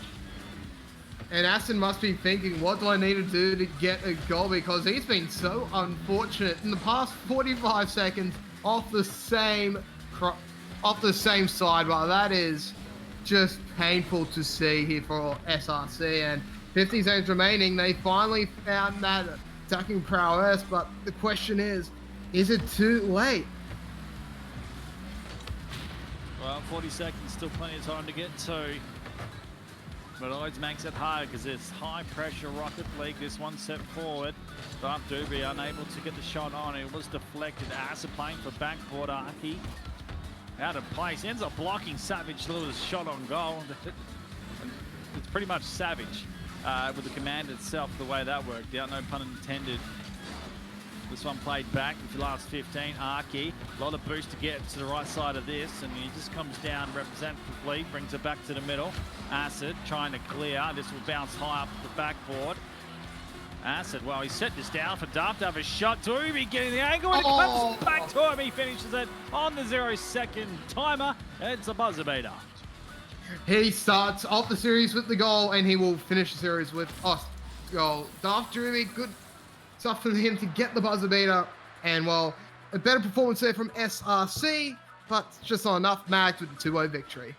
And Acid must be thinking, what do I need to do to get a goal? Because he's been so unfortunate in the past 45 seconds off the same side. Well, that is just painful to see here for SRC. And 50 seconds remaining, they finally found that attacking prowess. But the question is it too late? Well, 40 seconds, still plenty of time to get to. But it always makes it hard because it's high pressure Rocket League. This one set forward. Darth Doobie unable to get the shot on. It was deflected. Acid playing for backboard. Arky out of place. Ends up blocking Savage Lewis' shot on goal. It's pretty much Savage with the command itself, the way that worked out. No pun intended. This one played back with the last 15. Arky, a lot of boost to get to the right side of this, and he just comes down representatively, brings it back to the middle. Acid trying to clear. This will bounce high up the backboard. Acid, well, he set this down for Darth to have a shot. Doobie getting the angle, and it comes back to him. He finishes it on the 0-second timer. It's a buzzer beater. He starts off the series with the goal, and he will finish the series with a goal. Darth Doobie, good stuff for him to get the buzzer beater, and well, a better performance there from SRC, but just not enough. Mags with the 2-0 victory.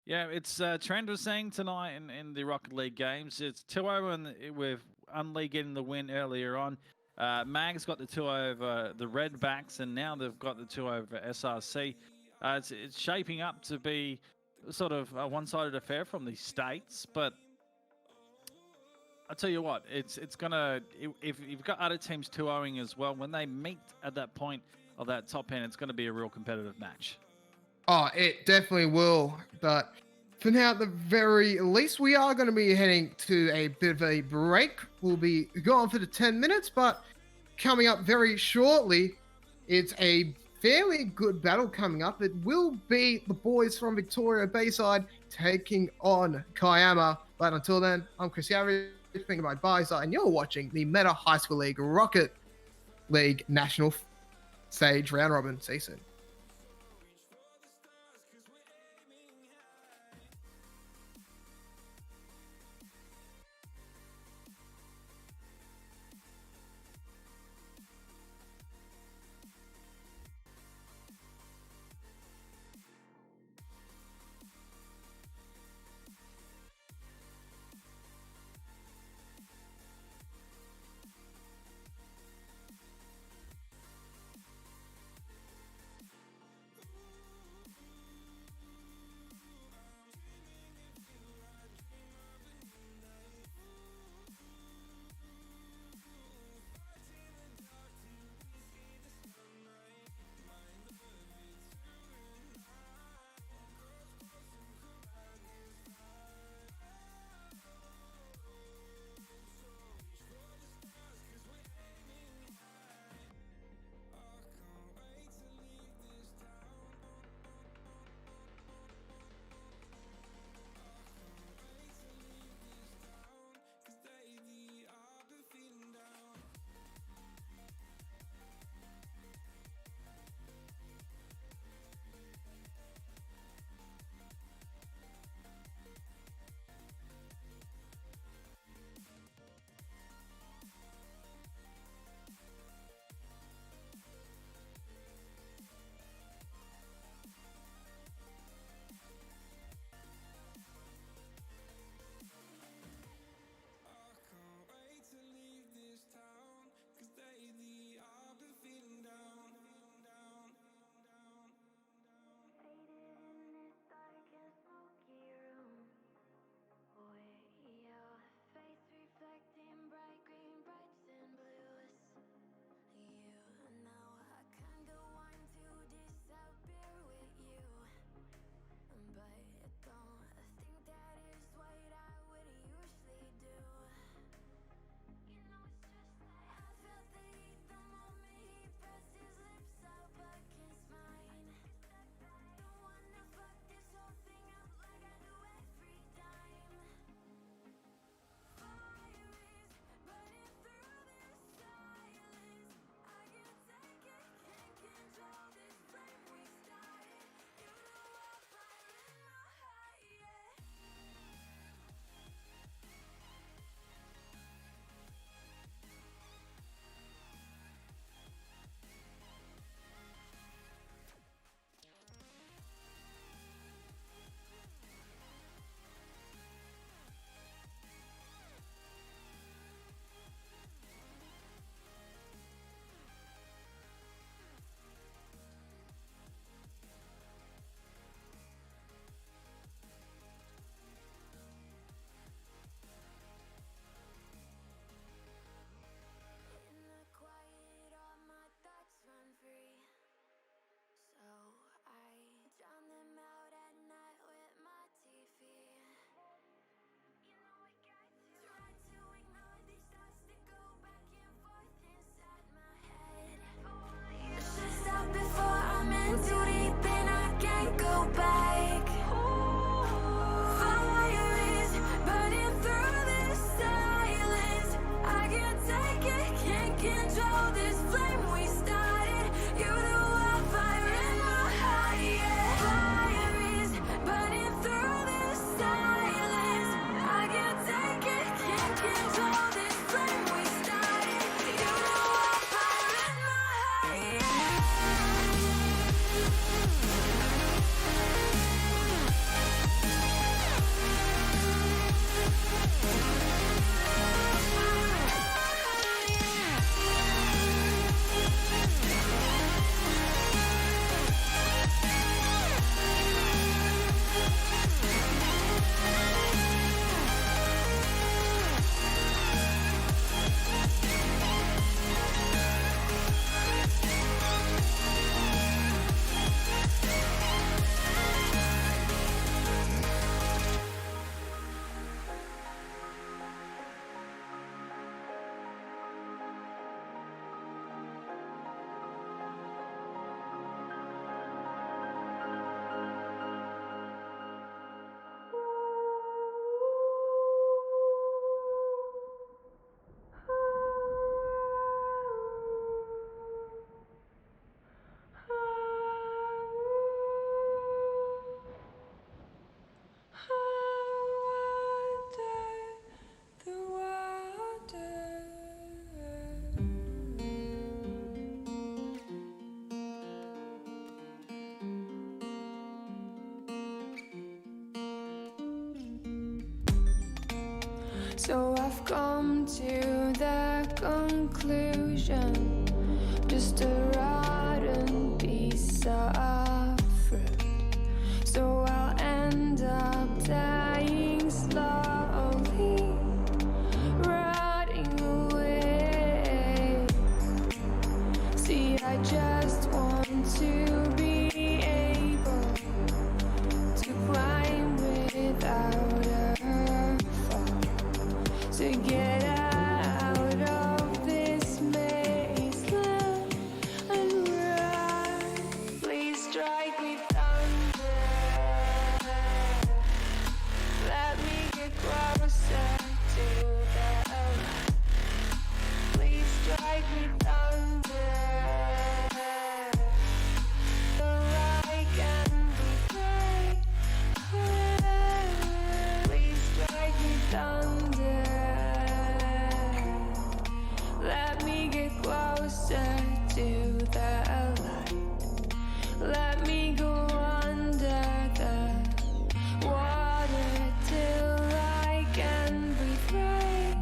Yeah, it's Trent was saying tonight in the Rocket League games, it's 2-0 and with Unley getting the win earlier on. Mags got the 2-0 over the Redbacks, and now they've got the 2-0 over SRC. It's shaping up to be sort of a one-sided affair from the States, but I'll tell you what, it's gonna, if you've got other teams 2-0ing as well, when they meet at that point of that top end, it's gonna be a real competitive match. Oh, it definitely will. But for now, at the very least, we are going to be heading to a bit of a break. We'll be gone for the 10 minutes, but coming up very shortly, it's a fairly good battle coming up. It will be the boys from Victoria Bayside taking on Kiama. But until then, I'm Chris Yarry, thinking about Bayside, and you're watching the Meta High School League Rocket League National Stage Round Robin season. So I've come to the conclusion, just a rotten piece of fruit. So I'll end up dying slowly, rotting away. See, I just want to be able to climb without a fall, to get out of this maze and run. Please strike me thunder, let me get closer to the light. Please strike me thunder, so I can be free. Please strike me thunder, let me get closer to the light. Let me go under the water till I can breathe right.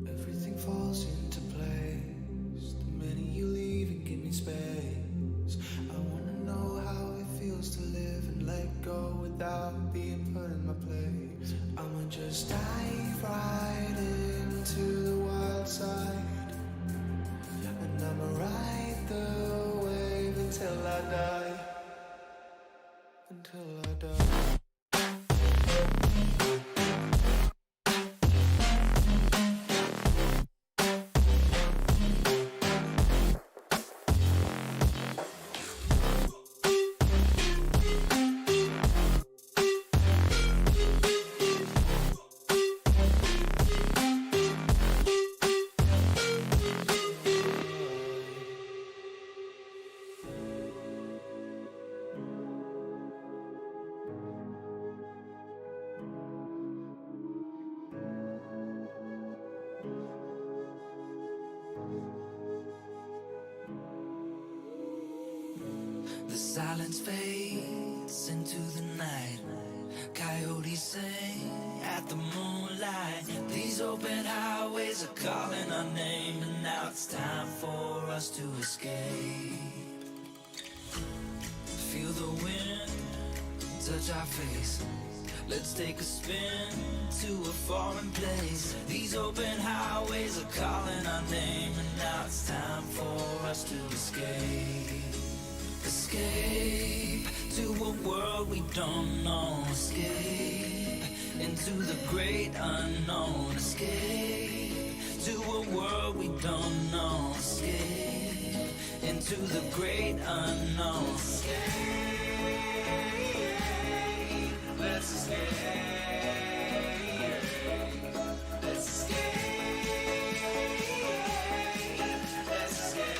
Everything falls into place. The minute you leave and give me space. I wanna know how it feels to live and let go without being put in my place. I'ma just dive right into the wild side, and I'ma ride the wave until I die. Until I die. The silence fades into the night. Coyotes sing at the moonlight. These open highways are calling our name, and now it's time for us to escape. Feel the wind touch our face. Let's take a spin to a foreign place. These open highways are calling our name, and now it's time for us to escape. Escape to a world we don't know. Escape into the great unknown. Escape to a world we don't know. Escape into the great unknown. Escape, let's escape. Let's escape. Let's escape.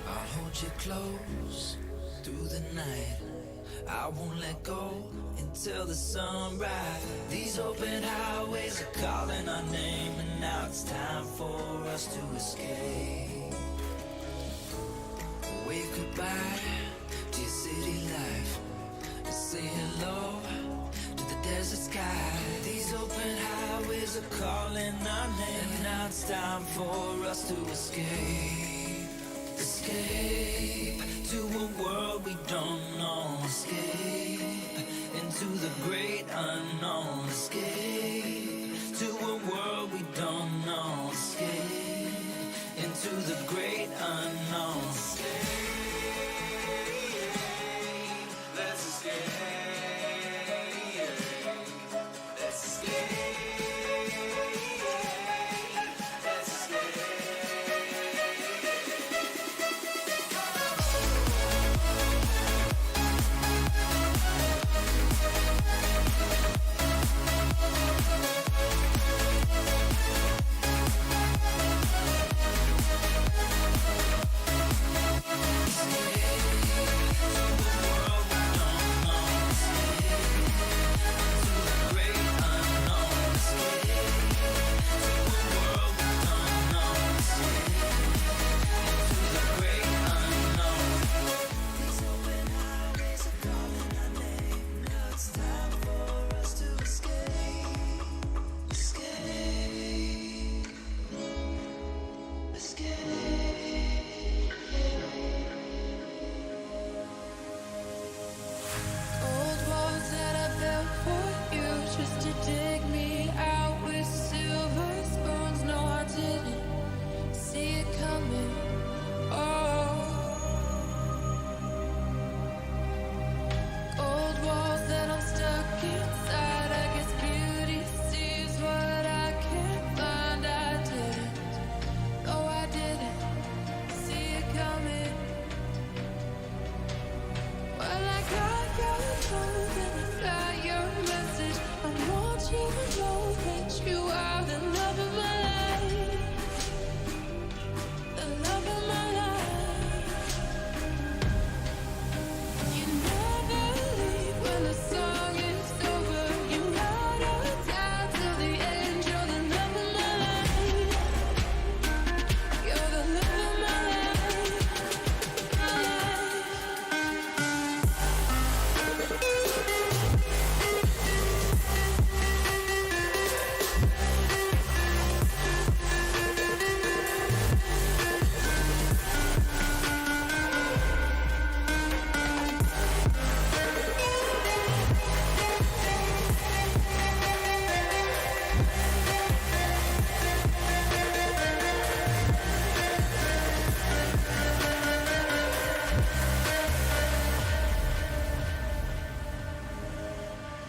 I'll hold you close through the night. I won't let go until the sunrise. These open highways are calling our name, and now it's time for us to escape. Wave goodbye to your city life, and say hello to the desert sky. These open highways are calling our name, and now it's time for us to escape. Escape to a world we don't know. Escape into the great unknown. Escape to a world we don't know. Escape the great unknown. Let's escape. Let's escape. Let's escape. Old walls that I built for you just to dig me out with silver spoons. No, I didn't see it coming. Oh, old walls that I'm stuck inside. I guess beauty sees what I can't find. I didn't. No, I didn't see it coming. Well, I got your truth and I got your message. I want you to know that you are the love of my life. The love of my life. You never leave when the song is over. You ride or die till the end. You're the love of my life. You're the love of my life. My life.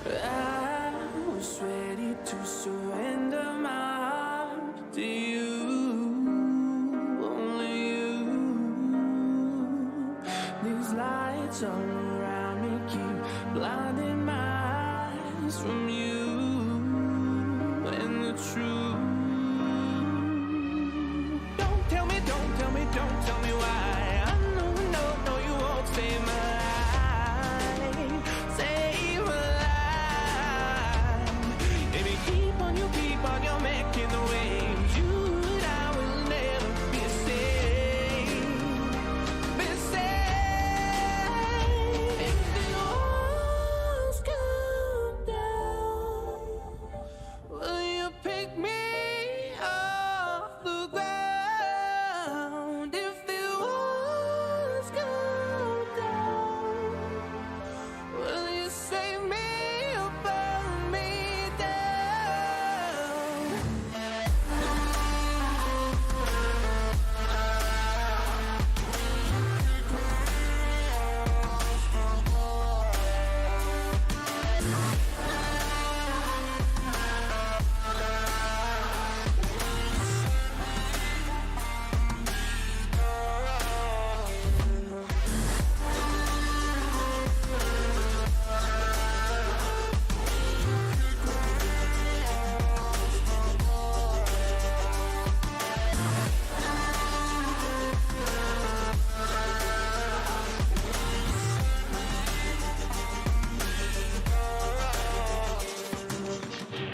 I was ready to surrender my heart to you, only you. These lights all around me keep blinding my eyes from you and the truth. Don't tell me, don't tell me, don't tell me why. I know, no, you won't save my life. Save my life. Baby, keep on, you're making the waves. You and I will never be safe. Be safe. If the walls come down, will you pick me off the ground? If the walls come down, will you save me or burn me down?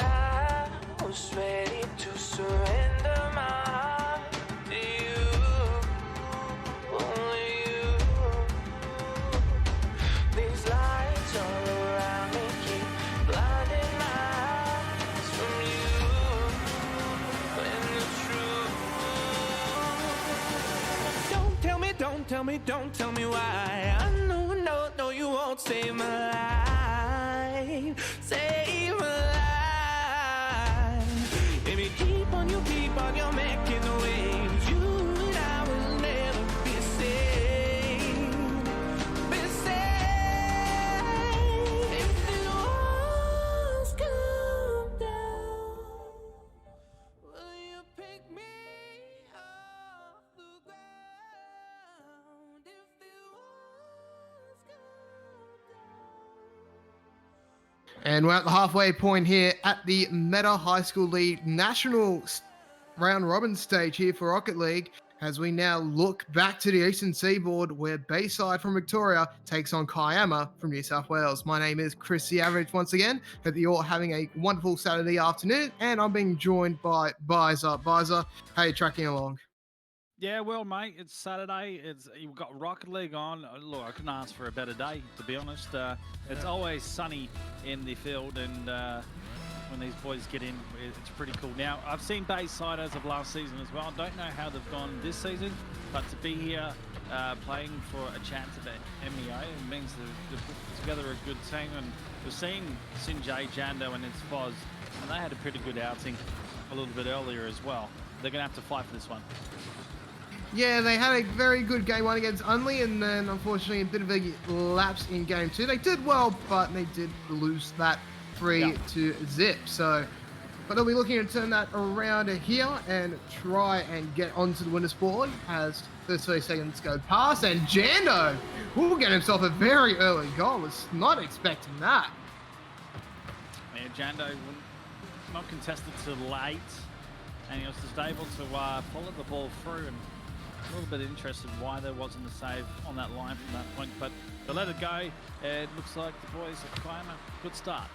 I was ready to surrender my heart to you, only you. These lights all around me keep blinding my eyes from you and the truth. Don't tell me, don't tell me, don't tell me why. I know, no, you won't save my life. Save my life. Baby, keep on, you're making the waves. You and I And we're at the halfway point here at the Meta High School League National Round Robin stage here for Rocket League, as we now look back to the Eastern Seaboard where Bayside from Victoria takes on Kiama from New South Wales. My name is Chris the Average once again. Hope you're all having a wonderful Saturday afternoon, and I'm being joined by Bizer. Bizer, how are you tracking along? Yeah, well, mate, it's Saturday. You've got Rocket League on. Look, I couldn't ask for a better day, to be honest. It's always sunny in the field, and when these boys get in, it's pretty cool. Now, I've seen Bayside as of last season as well. I don't know how they've gone this season, but to be here playing for a chance at the MEO, it means they've put together a good team. And we've seen Sinjay, Jando, and it's Foz, and they had a pretty good outing a little bit earlier as well. They're going to have to fight for this one. Yeah, they had a very good game one against Unley, and then unfortunately a bit of a lapse in game two. They did well, but they did lose that 3-0. So, but they'll be looking to turn that around here and try and get onto the winners board as first 30 seconds go past. And Jando will get himself a very early goal. Was not expecting that. Yeah, Jando not contested till late, and he was just able to follow the ball through. And a little bit interested why there wasn't a save on that line from that point, but they let it go. It looks like the boys at Kiama, good start.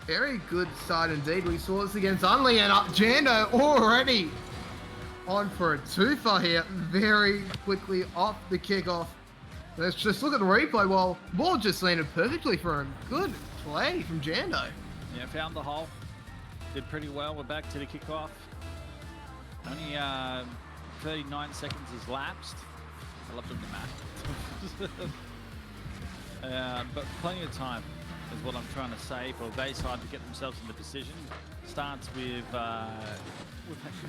Very good start indeed. We saw this against Unley, and Jando already on for a twofer here, very quickly off the kickoff. Let's just look at the replay. Well, the ball just landed perfectly for him. Good play from Jando. Yeah, found the hole. Did pretty well. We're back to the kickoff. Only 39 seconds has lapsed. I love doing the math. But plenty of time is what I'm trying to say for Bayside to get themselves in the position. Starts with me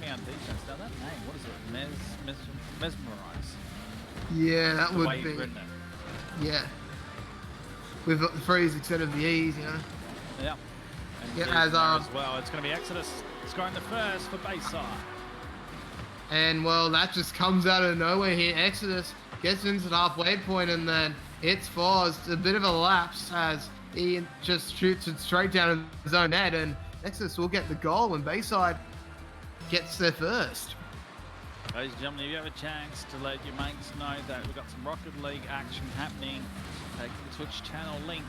on defense. Now that name, what is it? Mesmerize. Yeah, that the would way be. you've written it. Yeah. With the freeze instead of the E's, you know. Yeah. And Yeah, as well. It's going to be Exodus scoring the first for Bayside. And well, that just comes out of nowhere here. Exodus gets into the halfway point, and then it's Foz. A bit of a lapse as he just shoots it straight down his own net, and Exodus will get the goal, and Bayside gets there first. Ladies and gentlemen, if you have a chance to let your mates know that we've got some Rocket League action happening, take the Twitch channel link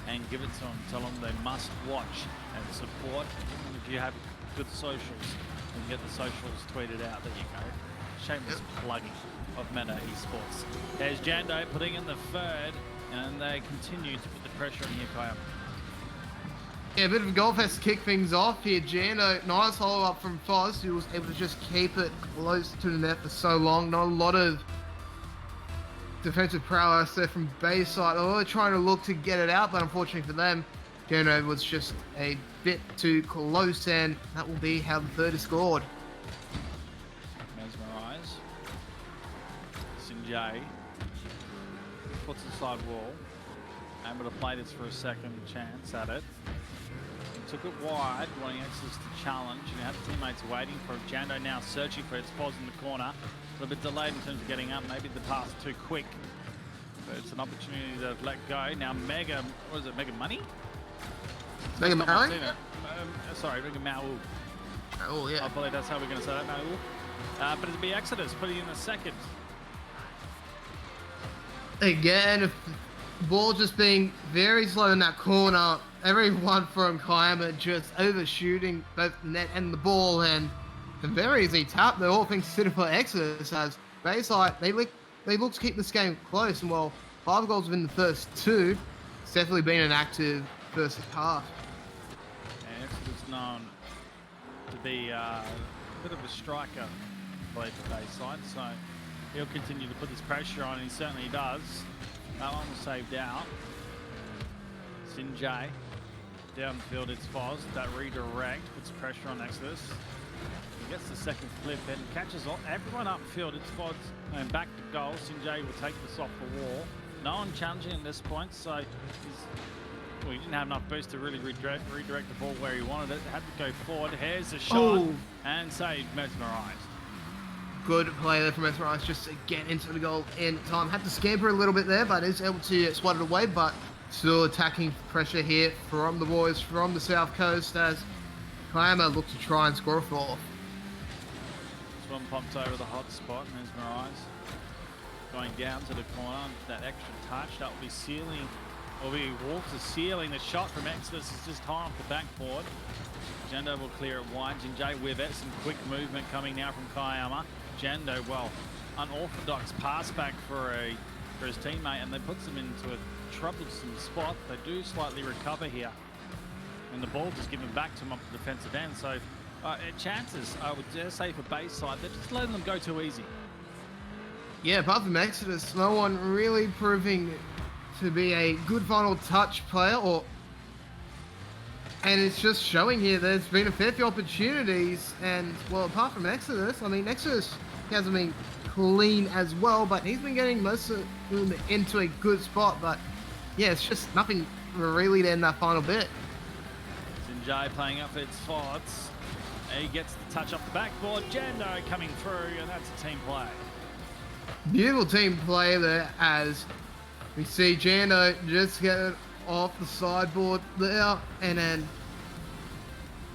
and give it to them. Tell them they must watch and support. And if you have good socials, you can get the socials tweeted out. There you go. Shameless plugging of Meta Esports. There's Jando putting in the third, and they continue to put the pressure on here, Kiama. Yeah, a bit of a goal fest to kick things off here. Jando, nice follow up from Foz, who was able to just keep it close to the net for so long. Not a lot of defensive prowess there from Bayside. Although they're trying to look to get it out, but unfortunately for them, Jando was just a bit too close, and that will be how the third is scored. Mesmerize. Sinjay puts the side wall. Able to play this for a second chance at it. He took it wide, wanting Exodus to challenge, and had teammates waiting for it. Jando now searching for it. It's Foz in the corner. A little bit delayed in terms of getting up. Maybe the pass too quick. But it's an opportunity to let go. Now Mega, what is it, Mega Money? Mega Maui? Sorry, Mega Maui. Oh, yeah. I believe that's how we're going to say that, Maui. But it'll be Exodus putting in the second. Again, ball just being very slow in that corner. Everyone from Kiama just overshooting both the net and the ball, and a very easy tap. They're all things considered for Exodus as Bayside, they look to keep this game close, and well, 5 goals within the first 2. It's definitely been an active first half. And Exodus known to be a bit of a striker played for Bayside, so he'll continue to put this pressure on, and he certainly does. That one was saved out. Sinjay. Downfield, it's Foz. That redirect puts pressure on Exodus. He gets the second flip and catches everyone upfield. It's Foz and back to goal. Sinjay will take this off the wall. No one challenging at this point, so he didn't have enough boost to really redirect the ball where he wanted it. Had to go forward. Here's the shot and saved. Mesmerized. Good play there from Mesmerize just to get into the goal in time. Had to scamper a little bit there, but is able to swat it away, but Still attacking pressure here from the boys from the South Coast as Kiama look to try and score a fourth. This one popped over the hot spot, and there's Mirage going down to the corner. That extra touch, that will be sealing, or be Walters sealing. The shot from Exodus is just high off the backboard. Jando will clear it wide. Jinjay with it. Some quick movement coming now from Kiama. Jando, well, unorthodox pass back for his teammate, and they puts him into a troublesome spot. They do slightly recover here, and the ball just given back to him up the defensive end. So chances, I would dare say, for Bayside, they're just letting them go too easy. Yeah, apart from Exodus, no one really proving to be a good final touch player, and it's just showing here there's been a fair few opportunities, and well, apart from Exodus, I mean, Exodus hasn't been clean as well, but he's been getting most of them into a good spot, but yeah, it's just nothing really there in that final bit. Jinjay playing up its spots. He gets the touch off the backboard. Jando coming through, and that's a team play. Beautiful team play there as we see Jando just get it off the sideboard there, and then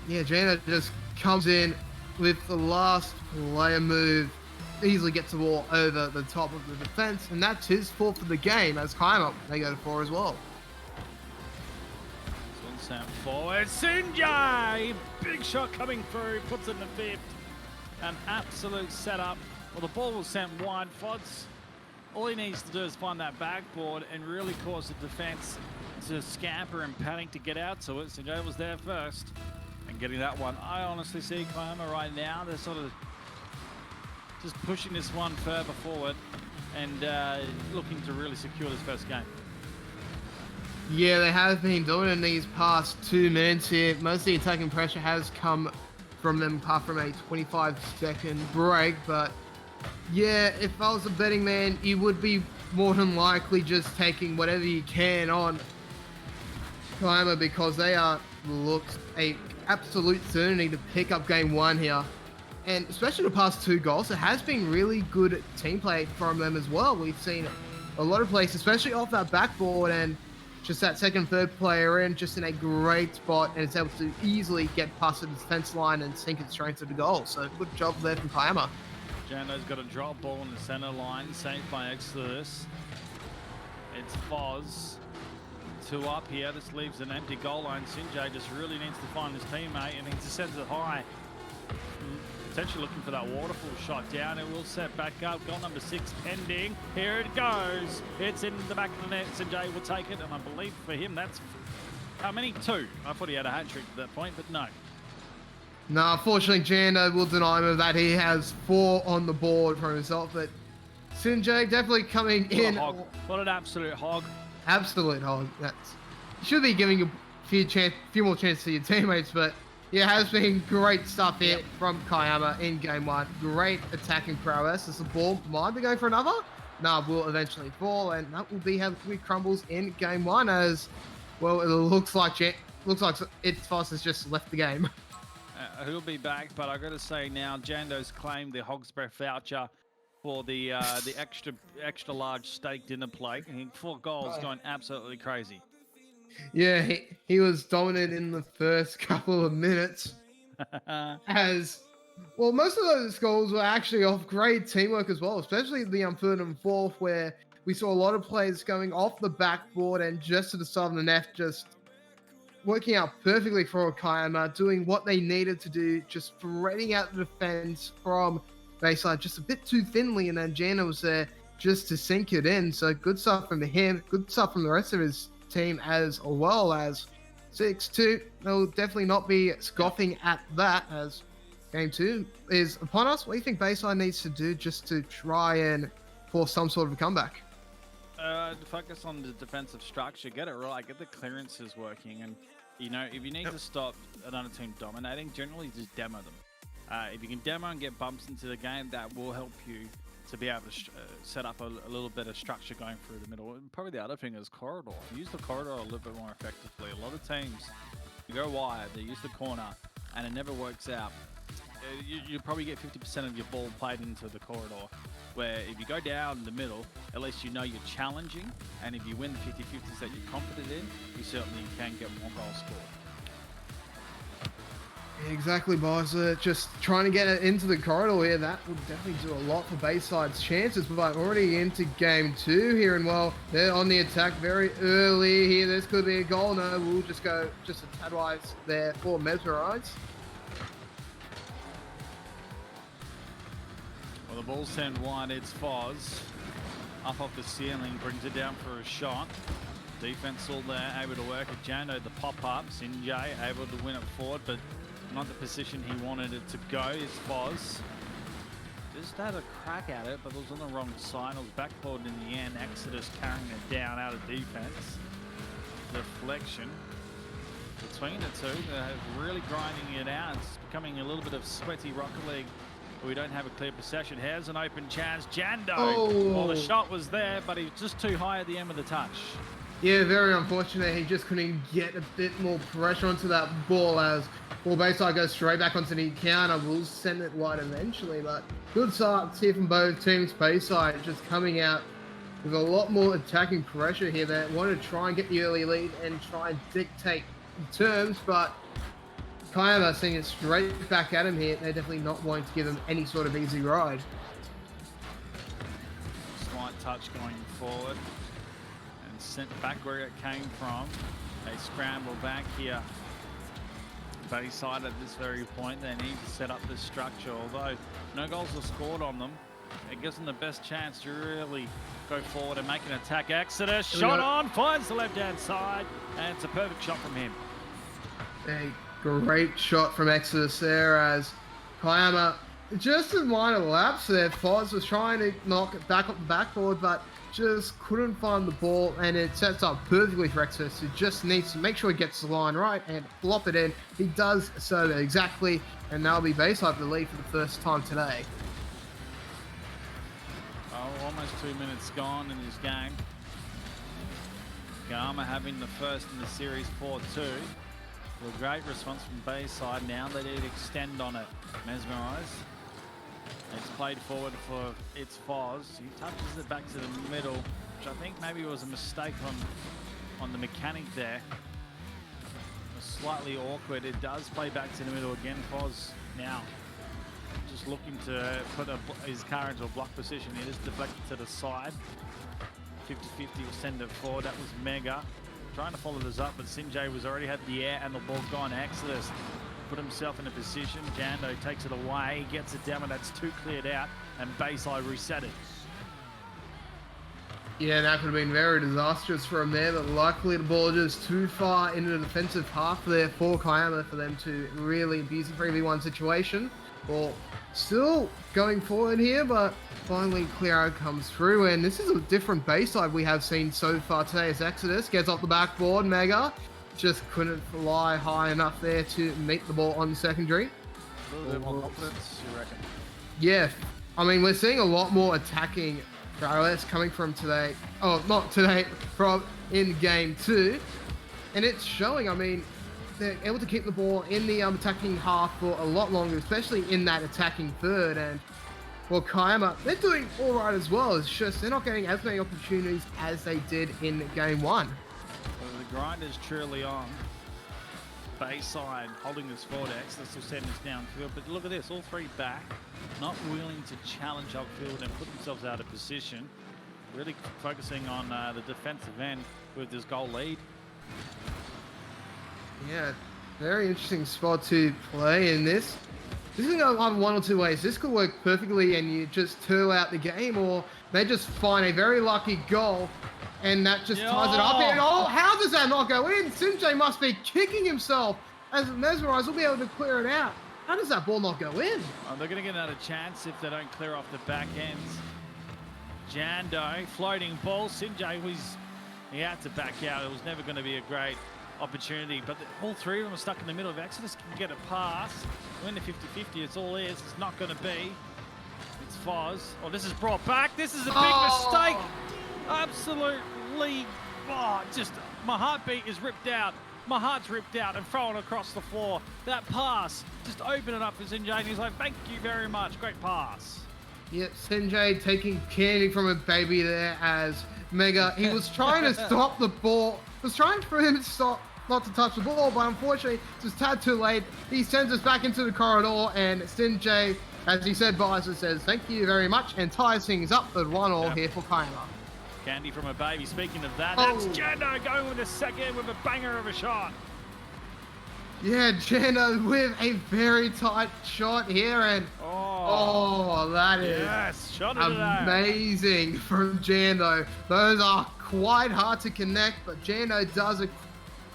yeah, Jando just comes in with the last player move, easily gets the ball over the top of the defense, and that's his fourth for the game as Kiama, they go to 4 as well. This one sent forward. Sinjay! Big shot coming through, puts it in the fifth. An absolute setup. Well, the ball was sent wide. Fods, all he needs to do is find that backboard and really cause the defense to scamper and panic to get out to it. Sinjay was there first and getting that one. I honestly see Kiama right now, they're sort of just pushing this one further forward and looking to really secure this first game. Yeah, they have been doing it in these past 2 minutes here. Most of the attacking pressure has come from them apart from a 25-second break, but yeah, if I was a betting man, you would be more than likely just taking whatever you can on Kiama because they are looks a absolute certainty to pick up game 1 here. And especially the past 2 goals, it has been really good team play from them as well. We've seen a lot of plays, especially off that backboard, and just that second, third player in, just in a great spot, and it's able to easily get past the defense line and sink it straight to the goal. So good job there from Kiama. Jando's got a drop ball in the center line, saved by Exodus. It's Foz. 2 up here. This leaves an empty goal line. Sinjay just really needs to find his teammate, and he just sends it high. Potentially looking for that waterfall shot down. It will set back up. Goal number 6 pending. Here it goes. It's in the back of the net. Sinjay will take it, and I believe for him that's how many? 2. I thought he had a hat trick at that point, but no. No, unfortunately, Jando will deny him of that. He has 4 on the board for himself, but Sinjay definitely coming in. What a hog. What an absolute hog. Absolute hog. That's should be giving a few more chances to your teammates, but yeah, has been great stuff here from Kiama in game 1. Great attacking prowess as the ball might be going for another. No, will eventually fall, and that will be how the quick crumbles in game 1 as well. It looks like It's Foss has just left the game. He'll be back, but I got to say now, Jando's claimed the Hog's Breath voucher for the extra large steak dinner plate. And 4 goals, going absolutely crazy. Yeah, he was dominant in the first couple of minutes. As well, most of those goals were actually off great teamwork as well, especially the 3rd and 4th, where we saw a lot of players going off the backboard and just to the side of the net, just working out perfectly for Kiama, doing what they needed to do, just spreading out the defense from Bayside just a bit too thinly, and then Jana was there just to sink it in. So good stuff from him, good stuff from the rest of his team as well. As 6-2, they'll definitely not be scoffing at that as game 2 is upon us. What do you think Bayside needs to do just to try and force some sort of a comeback? Focus on the defensive structure, get it right, get the clearances working, and if you need to stop another team dominating, generally just demo them. If you can demo and get bumps into the game, that will help you to be able to set up a little bit of structure going through the middle. And probably the other thing is corridor. Use the corridor a little bit more effectively. A lot of teams, you go wide, they use the corner, and it never works out. You probably get 50% of your ball played into the corridor. where if you go down the middle, at least you know you're challenging, and if you win the 50-50s that you're confident in, you certainly can get more goals scored. Exactly, boys. Just trying to get it into the corridor here. That would definitely do a lot for Bayside's chances. But already into game 2 here, and well, they're on the attack very early here. This could be a goal. No, we'll just go just a tad wise there for Mesmerize. Well, the ball's sent wide. It's Foz. Up off the ceiling, brings it down for a shot. Defense all there, able to work it. Jando, the pop-up. Sinjay able to win it forward, but not the position he wanted it to go. It's Foz. Just had a crack at it, but it was on the wrong side. It was backboard in the end. Exodus carrying it down out of defense. Deflection between the two. They're really grinding it out. It's becoming a little bit of sweaty Rocket League. We don't have a clear possession. Here's an open chance. Jando. Oh. Well, the shot was there, but he was just too high at the end of the touch. Yeah, very unfortunate. He just couldn't get a bit more pressure onto that ball as well. Bayside goes straight back onto the counter. We'll send it wide eventually, but good starts here from both teams. Bayside just coming out with a lot more attacking pressure here. They want to try and get the early lead and try and dictate terms, but Kiama seeing it straight back at him here. They're definitely not wanting to give him any sort of easy ride. Slight touch going forward. Sent back where it came from. They scramble back here. Bayside at this very point, they need to set up this structure. Although no goals are scored on them, it gives them the best chance to really go forward and make an attack. Exodus, shot on, finds the left-hand side, and it's a perfect shot from him. A great shot from Exodus there as Kiama, just a minor lapse there. Foz was trying to knock it back up the backboard, but just couldn't find the ball, and it sets up perfectly for Exodus, who just needs to make sure he gets the line right and flop it in. He does so exactly, and that'll be Bayside for the lead for the first time today. Oh, almost 2 minutes gone in this game. Kiama having the first in the series 4-2. A great response from Bayside. Now they need to extend on it. Mesmerize. It's played forward for its Foz. He touches it back to the middle, which I think maybe was a mistake on the mechanic there. It was slightly awkward. It does play back to the middle again. Foz now just looking to put his car into a block position. It is deflected to the side. 50-50 will send it forward. That was Mega. Trying to follow this up, but Sinjay was already had the air and the ball gone. Exodus put himself in a position. Jando takes it away, gets it down, but that's 2 cleared out, and Bayside reset it. Yeah, that could have been very disastrous from there, but luckily the ball just too far into the defensive half there for Kiama for them to really abuse the 3v1 situation. Well, still going forward here, but finally clear out comes through, and this is a different Bayside we have seen so far today as Exodus gets off the backboard. Mega just couldn't fly high enough there to meet the ball on secondary. A little bit more confidence, you reckon? Yeah, I mean, we're seeing a lot more attacking prowess coming from today. Oh, not today, from in game 2. And it's showing. I mean, they're able to keep the ball in the attacking half for a lot longer, especially in that attacking third. And well, Kiama, they're doing all right as well. It's just they're not getting as many opportunities as they did in game 1. Well, the grind is truly on. Bayside holding this forward. Exodus will send this downfield, but look at this, all 3 back, not willing to challenge upfield and put themselves out of position. Really focusing on the defensive end with this goal lead. Yeah, very interesting spot to play in this. This is going to go one or two ways. This could work perfectly and you just turn out the game, or they just find a very lucky goal and that just ties it up. And oh, how does that not go in? Sinjay must be kicking himself as Mesmerize will be able to clear it out. How does that ball not go in? Oh, they're going to get another chance if they don't clear off the back ends. Jando, floating ball. Sinjay he had to back out. It was never going to be a great opportunity, but all 3 of them are stuck in the middle. If Exodus can get a pass, win the 50-50, it's all theirs. It's not going to be. It's Foz. Oh, this is brought back. This is a big mistake. Absolutely. Oh, just my heartbeat is ripped out. My heart's ripped out and thrown across the floor. That pass, just open it up for Sinjay, and he's like, thank you very much. Great pass. Yep, Sinjay taking candy from a baby there as Mega. He was trying to stop the ball. Was trying for him to stop, not to touch the ball, but unfortunately, just tad too late. He sends us back into the corridor, and Sinjay, as he said, Bison says, thank you very much, and ties things up at 1-1 here for Kiama. Candy from a baby. Speaking of that, Oh. that's Jando going with a second with a banger of a shot. Yeah, Jando with a very tight shot here, and that is Yes, shot it today. amazing from Jando. Those are quite hard to connect, but Jando does it.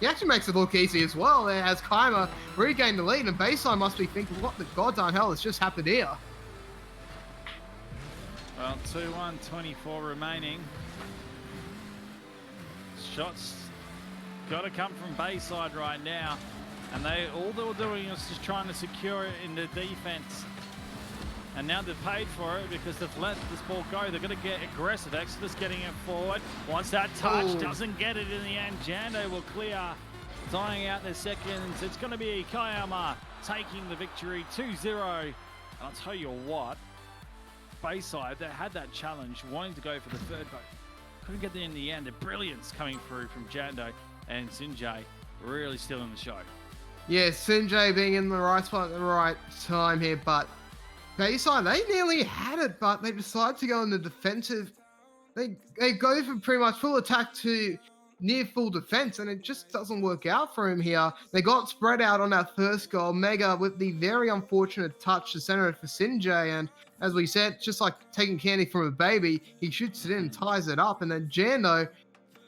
He actually makes it look easy as well there as Kiama regained the lead, and Bayside must be thinking, what the goddamn hell has just happened here? Well, 2-1, 24 remaining. Shots got to come from Bayside right now. And all they were doing is just trying to secure it in the defense. And now they've paid for it because they've let this ball go. They're going to get aggressive. Exodus getting it forward. Wants that touch, doesn't get it in the end. Jando will clear, tying out their seconds. It's going to be Kiama taking the victory 2-0. And I'll tell you what, Bayside, they had that challenge, wanting to go for the third, but couldn't get there in the end. The brilliance coming through from Jando and Sinjay really stealing the show. Yeah, Sinjay being in the right spot at the right time here, but Bayside, they nearly had it, but they decide to go in the defensive. They go from pretty much full attack to near full defense, and it just doesn't work out for him here. They got spread out on that first goal. Mega with the very unfortunate touch to center it for Sinjay, and as we said, just like taking candy from a baby, he shoots it in and ties it up, and then Jando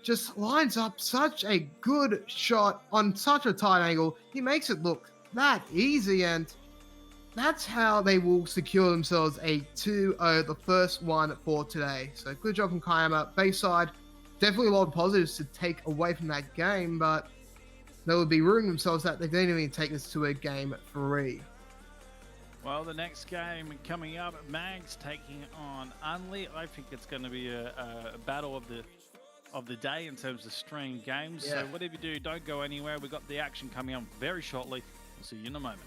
just lines up such a good shot on such a tight angle. He makes it look that easy, and that's how they will secure themselves a 2-0, the first one for today. So good job from Kiama. Bayside, definitely a lot of positives to take away from that game, but they would be ruining themselves that they didn't even take this to a game 3. Well, the next game coming up, Mags taking on Unley. I think it's going to be a battle of the day in terms of stream games. Yeah. So whatever you do, don't go anywhere. We've got the action coming up very shortly. We'll see you in a moment.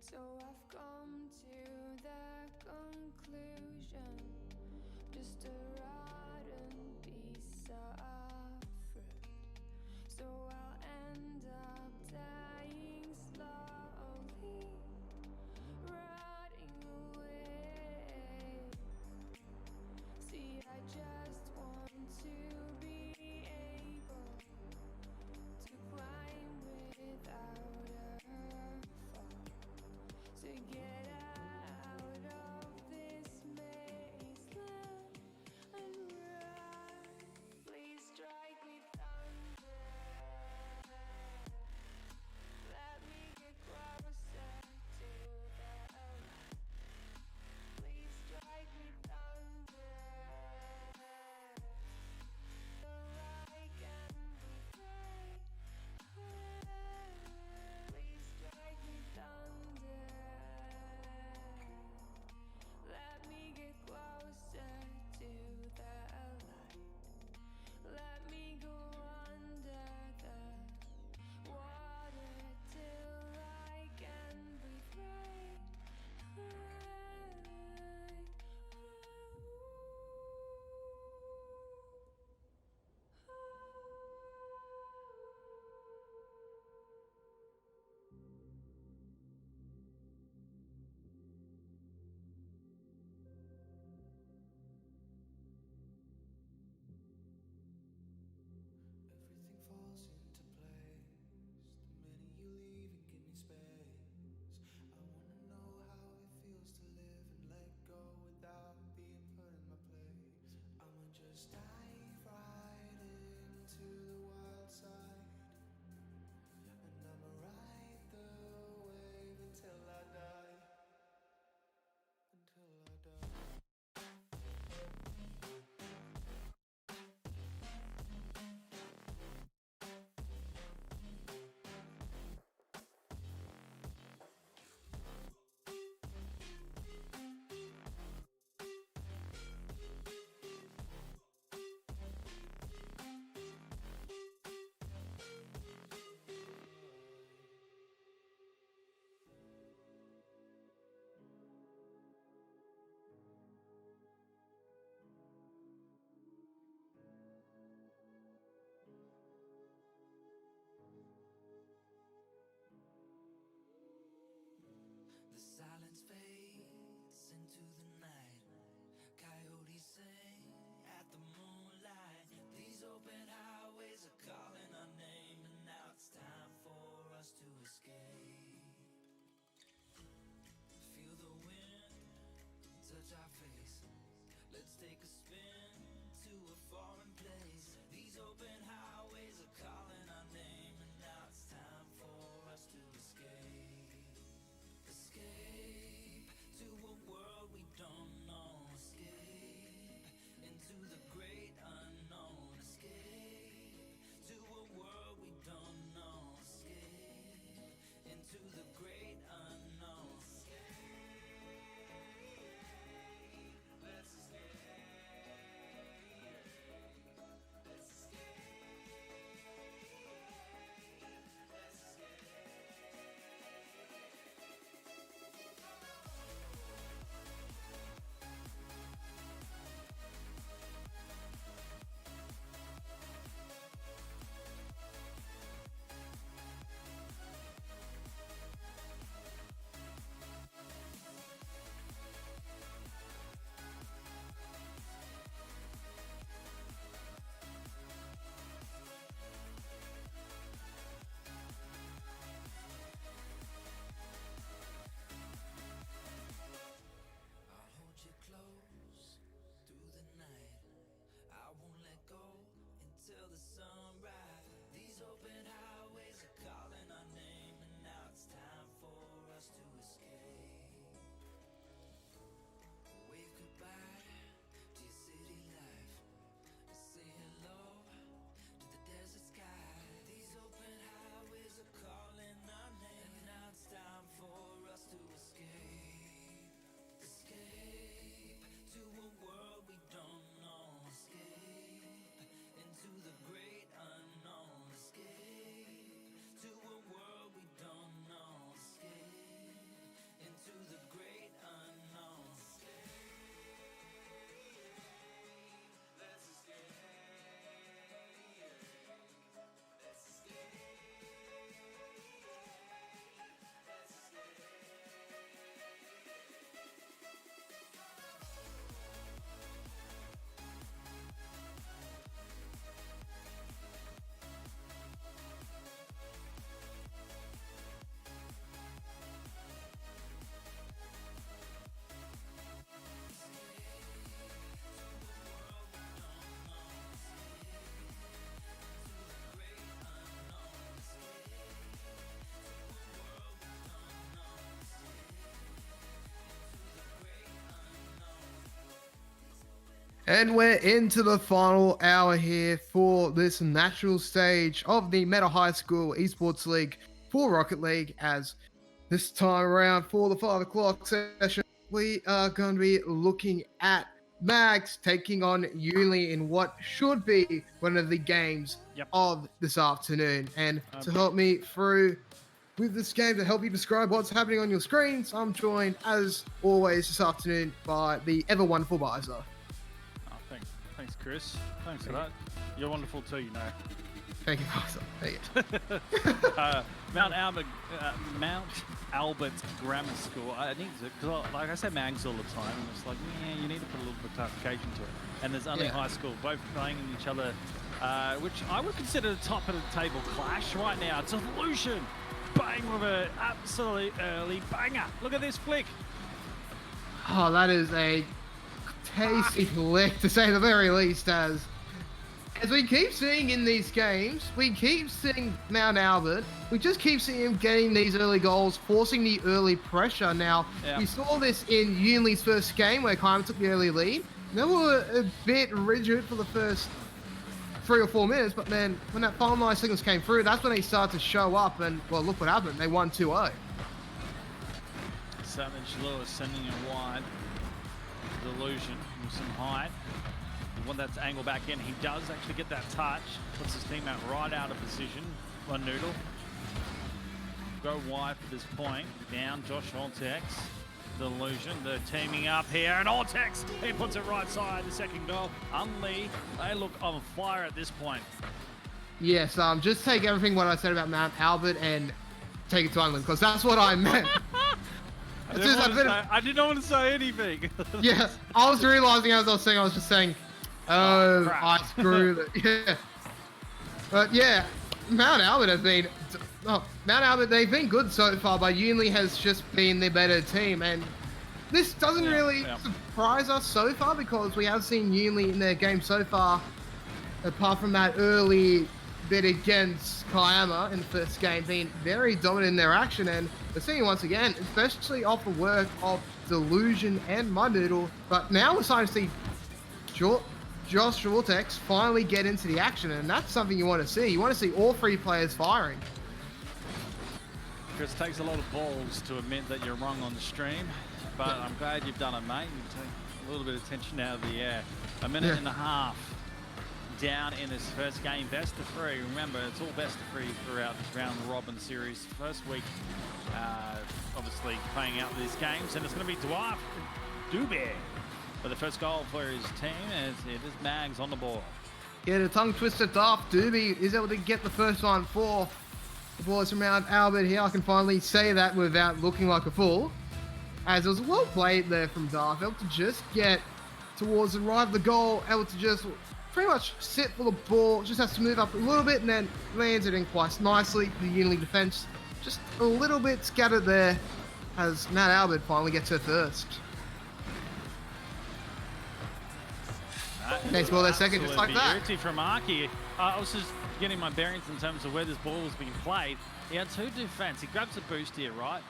So I've come to the conclusion, just a rotten piece of fruit. So I'll end up dying slowly, rotting away. See, I just want to be able to climb without a fall, to get out of this maze and run. Please strike me thunder, let me get closer to the light. Please strike me thunder, so I can be free. Please strike me thunder, let me get closer to the light. Let me go under the water till I can breathe right. Everything falls into place. The minute you leave and give me space. I wanna know how it feels to live and let go without being put in my place. I'ma just dive right into the wild side, and I'ma ride the wave until I die. Until I die. The silence fades into the night. Coyotes sing at the moonlight. These open highways are calling our name, and now it's time for us to escape. Feel the wind touch our face. Let's take a spin to a foreign place. These open highways are calling our name, and now it's time for us to escape. Escape to a world we don't know. Escape into the great unknown. Escape to a world we don't know. Escape into the great unknown. Escape, let's escape. Let's escape. And we're into the final hour here for this national stage of the Meta High School Esports League for Rocket League. As this time around for the 5 o'clock session, we are going to be looking at Mags taking on Unley in what should be one of the games of this afternoon. And to help me through with this game, to help you describe what's happening on your screens, I'm joined as always this afternoon by the ever wonderful Bayside. Thanks, Chris. Thanks for that. You're wonderful too, you know. Thank you, Bayside. Thank you. Mount Albert Grammar School. I need to, because like I say Mags all the time, and it's like, yeah, you need to put a little bit of clarification to it. And there's Unley High School, both playing each other, which I would consider the top of the table clash right now. It's Illusion, bang with an absolute early banger. Look at this flick. Oh, that is a tasty flick, to say the very least. As we keep seeing in these games, we keep seeing Mount Albert, we just keep seeing him getting these early goals, forcing the early pressure. Now, we saw this in Unley's first game where Kiama took the early lead. They were a bit rigid for the first 3 or 4 minutes, but then when that final 9 seconds came through, that's when they started to show up, and, well, look what happened. They won 2-0. Savage Lewis sending it wide. Illusion with some height. You want that to angle back in. He does actually get that touch. Puts his teammate right out of position. One Noodle. Go wide for this point. Down Josh Ortex. The Illusion. They're teaming up here. And Ortex, he puts it right side. The second goal. Unley, they look on fire at this point. Yes, just take everything what I said about Mount Albert and take it to Unley, because that's what I meant. I didn't want to say anything. Yeah, I was realizing as I was saying, I was just saying, I screwed it. Yeah. But yeah, Mount Albert has been, Mount Albert, they've been good so far, but Unley has just been the better team. And this doesn't really surprise us so far, because we have seen Unley in their game so far, apart from that early bit against Kiama in the first game, being very dominant in their action. And we're seeing once again, especially off the work of Delusion and Mudnoodle. But now we're starting to see Josh Vortex finally get into the action, and that's something you want to see. You want to see all 3 players firing. Chris, takes a lot of balls to admit that you're wrong on the stream, but I'm glad you've done it, mate. You take a little bit of tension out of the air. A minute and a half down in this first game, best of 3. Remember, it's all best of 3 throughout this round robin series. First week, obviously playing out these games, and it's going to be Dwarf Dubé for the first goal for his team, as it is Mags on the ball. Yeah, the tongue twisted off. Doobie is able to get the first one for the boys from Mount Albert here. I can finally say that without looking like a fool, as it was well played there from Darth, able to just get towards the right of the goal, able to just pretty much sit for the ball, just has to move up a little bit and then lands it in quite nicely. The Unley defense just a little bit scattered there, as Mount Albert finally gets her first. Next ball, their second, just like that. From Arky. I was just getting my bearings in terms of where this ball was being played. He had 2 defense. He grabs a boost here, right?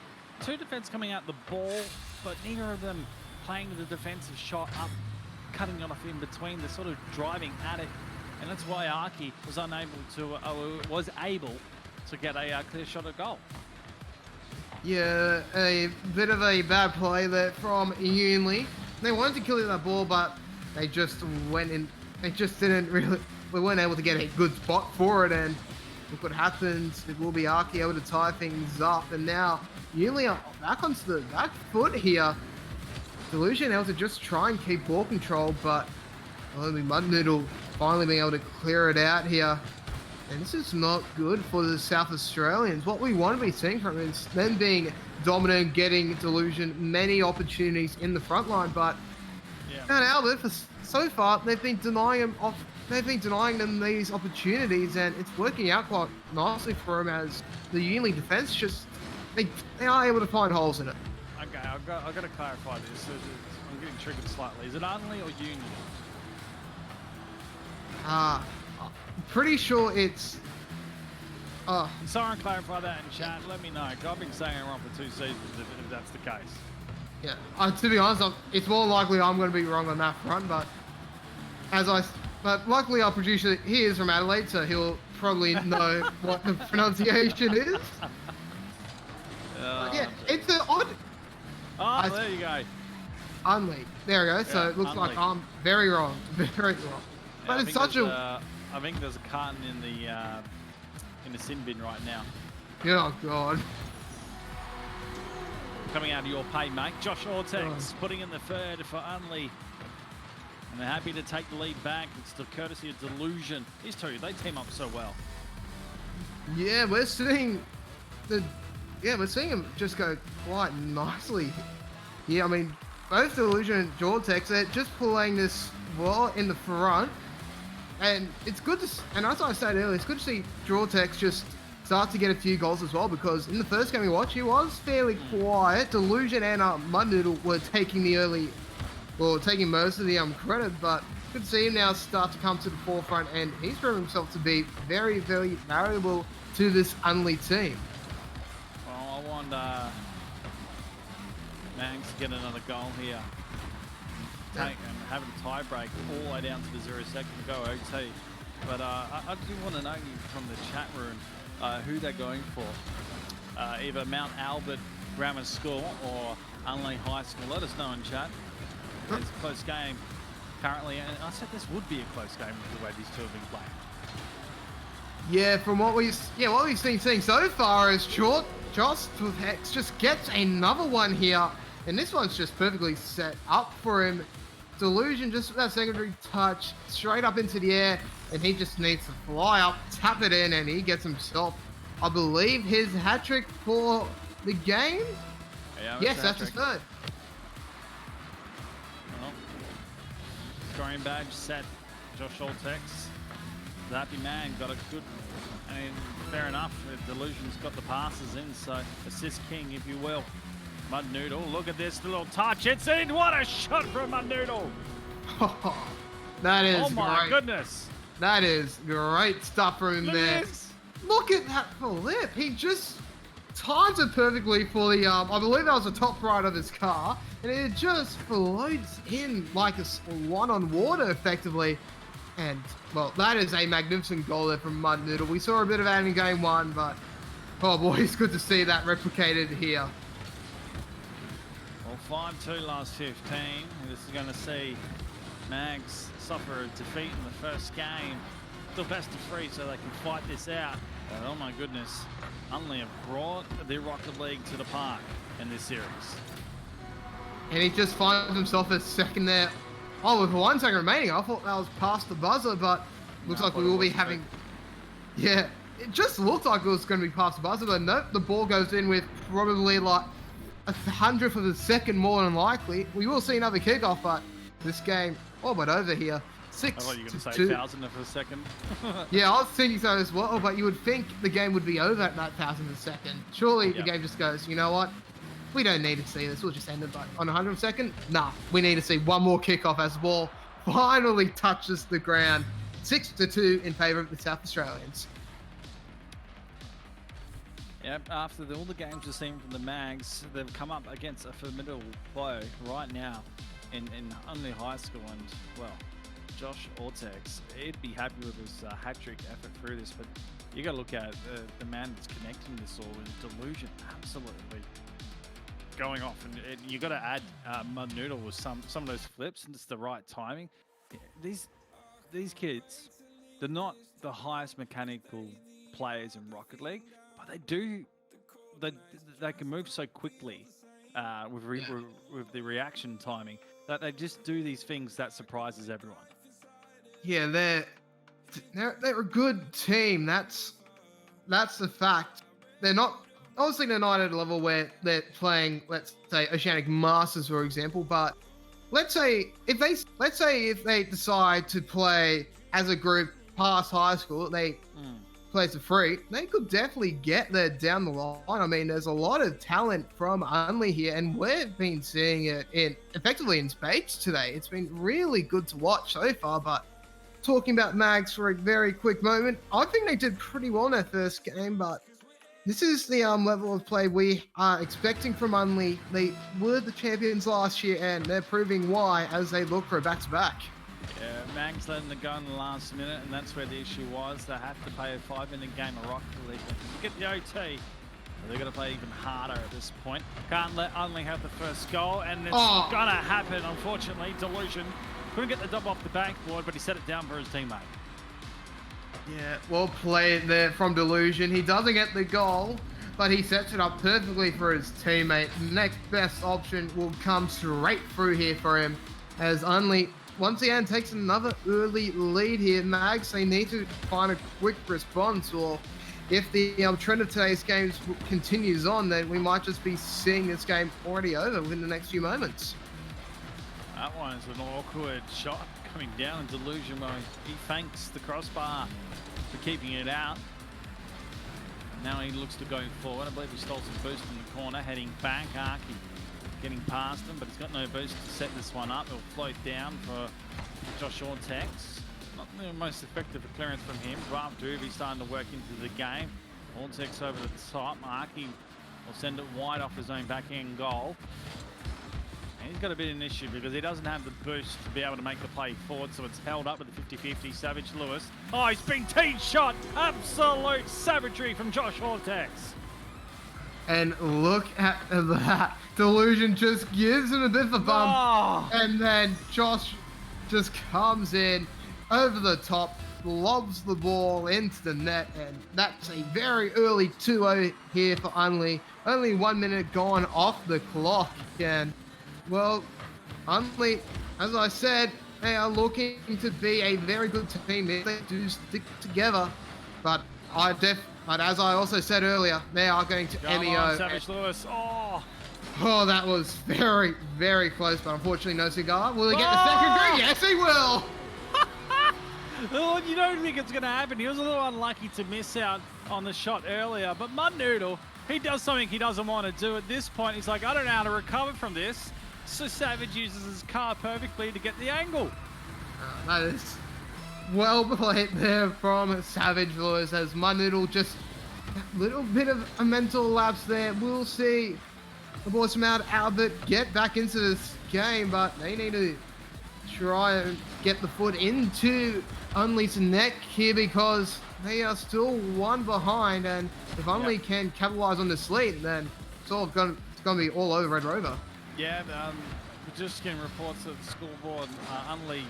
2 defense coming out the ball, but neither of them playing the defensive shot up, cutting it off in between. They're sort of driving at it, and that's why Arky was able to get a clear shot at goal. Yeah, a bit of a bad play there from Unley. They wanted to kill that ball, but they just went in. They just didn't really. We weren't able to get a good spot for it, and look what happens. It will be Arky able to tie things up, and now Unley are back onto the back foot here. Delusion able to just try and keep ball control, but only Mudnoodle finally being able to clear it out here. And this is not good for the South Australians. What we want to be seeing from is them being dominant, getting Delusion many opportunities in the front line, but Mount Albert, for so far, they've been denying them these opportunities, and it's working out quite nicely for them, as the Unley defense just they are able to find holes in it. Okay, I've got to clarify this. I'm getting triggered slightly. Is it Unley or Union? Pretty sure it's. Someone clarify that in chat. Let me know. I've been saying it wrong for 2 seasons if that's the case. Yeah, to be honest, it's more likely I'm going to be wrong on that front, but But luckily our producer, he is from Adelaide, so he'll probably know what the pronunciation is. But yeah, it's an odd. There you go. Unley. There we go. So it looks like Unley. I'm very wrong. Very wrong. But I it's think such there's a. I think there's a carton in the sin bin right now. Oh, God. Coming out of your pay, mate. Josh Ortex putting in the third for Unley. And they're happy to take the lead back. It's the courtesy of Delusion. These two, they team up so well. Yeah, we're seeing him just go quite nicely. Yeah, I mean, both Delusion and Jortex, they're just playing this well in the front. And it's good to, and as I said earlier, it's good to see Jortex just start to get a few goals as well, because in the first game we watched, he was fairly quiet. Delusion and Mud Noodle were taking taking most of the credit, but good to see him now start to come to the forefront, and he's proven himself to be very, very valuable to this Unley team. Well, I want Mangs to get another goal here. And having a tie break all the way down to the 0 second to go OT. But I do want to know from the chat room who they're going for. Either Mount Albert Grammar School or Unley High School. Let us know in chat. It's a close game currently, and I said this would be a close game with the way these two have been playing. Yeah, from what we've seen so far is Josh Hex just gets another one here, and this one's just perfectly set up for him. Delusion just with that secondary touch straight up into the air, and he just needs to fly up, tap it in, and he gets himself, I believe, his hat trick for the game. Yeah, yes, that's his third. Well, scoring badge set. Josh Oltex. The happy man got a good, and fair enough. Delusion's got the passes in, so assist king, if you will. Mud Noodle, look at this little touch. It's in. What a shot from Mud Noodle. That is oh my great. Goodness. That is great stuff from him there. This. Look at that flip. He just times it perfectly for the, I believe that was the top right of his car, and it just floats in like a swan on water effectively. And, well, that is a magnificent goal there from Mud Noodle. We saw a bit of that in game one, but, oh boy, it's good to see that replicated here. Well, 5-2 last 15. This is going to see Mags suffer a defeat in the first game. Still best of 3, so they can fight this out. But, oh my goodness, Unley have brought the Rocket League to the park in this series. And he just finds himself a second there. Oh, with 1 second remaining, I thought that was past the buzzer, but looks like we will be having... Yeah, it just looked like it was going to be past the buzzer, but nope, the ball goes in with probably like 100th of a second more than likely. We will see another kickoff, but this game, oh, but over here. 6-2. I thought you were going to say 1,000th of a second. Yeah, I was thinking so as well, but you would think the game would be over at that 1,000th of a second. Surely the game just goes, you know what? We don't need to see this. We'll just end it on 100th second. Nah, we need to see one more kickoff as the ball finally touches the ground. 6-2 in favour of the South Australians. Yep, after all the games we've seen from the Mags, they've come up against a formidable foe right now in Unley High School, and, well, Josh Ortex, he'd be happy with his hat-trick effort through this, but you got to look at the man that's connecting this all is Delusion, absolutely going off, and you got to add Mud Noodle with some of those flips, and it's the right timing. These kids, they're not the highest mechanical players in Rocket League, but they can move so quickly with the reaction timing that they just do these things that surprises everyone. Yeah, they're a good team. That's the fact. They're not. Obviously, they're not at a level where they're playing, let's say, Oceanic Masters, for example. But let's say if they decide to play as a group past high school, they play for free. They could definitely get there down the line. I mean, there's a lot of talent from Unley here, and we've been seeing it effectively in spades today. It's been really good to watch so far. But talking about Mags for a very quick moment, I think they did pretty well in their first game, but this is the level of play we are expecting from Unley. They were the champions last year, and they're proving why as they look for a back-to-back. Yeah, Mag's letting the go in the last minute, and that's where the issue was. They have to play a 5-minute game of rock till they can get the OT. They're going to play even harder at this point. Can't let Unley have the first goal, and it's going to happen, unfortunately. Delusion couldn't get the dub off the backboard, but he set it down for his teammate. Yeah, well played there from Delusion. He doesn't get the goal, but he sets it up perfectly for his teammate. Next best option will come straight through here for him, as Unley once again takes another early lead here. Mags, they need to find a quick response, or if the trend of today's games continues on, then we might just be seeing this game already over within the next few moments. That one is an awkward shot coming down, and Delusion, well, he thanks the crossbar for keeping it out. Now he looks to go forward. I believe he stole some boost in the corner, heading back. Arky getting past him, but he's got no boost to set this one up. It'll float down for Josh Ortex. Not the most effective clearance from him. Draft Doobie starting to work into the game. Ortex over the top. Arky will send it wide off his own backhand goal. And he's got a bit of an issue because he doesn't have the boost to be able to make the play forward, so it's held up with the 50-50. Savage Lewis. Oh, he's been T-shot. Absolute savagery from Josh Ortex. And look at that. Delusion just gives him a bit of a bump. And then Josh just comes in over the top, lobs the ball into the net, and that's a very early 2-0 here for Unley. Only 1 minute gone off the clock. And, well, Unley, as I said, they are looking to be a very good team. They do stick together, but as I also said earlier, they are going to MEO. Savage Lewis. Oh, that was very, very close, but unfortunately no cigar. Will he get the second green? Yes, he will. Oh, you don't think it's going to happen. He was a little unlucky to miss out on the shot earlier, but Mud Noodle, he does something he doesn't want to do at this point. He's like, I don't know how to recover from this. So Savage uses his car perfectly to get the angle. That is well played there from Savage Lewis, as Mud Noodle just a little bit of a mental lapse there. We'll see the boys from Mount Albert get back into this game, but they need to try and get the foot into Unley's neck here because they are still one behind, and if Unley can capitalize on this lead, then it's going to be all over Red Rover. Yeah, we're just getting reports that the scoreboard, Unley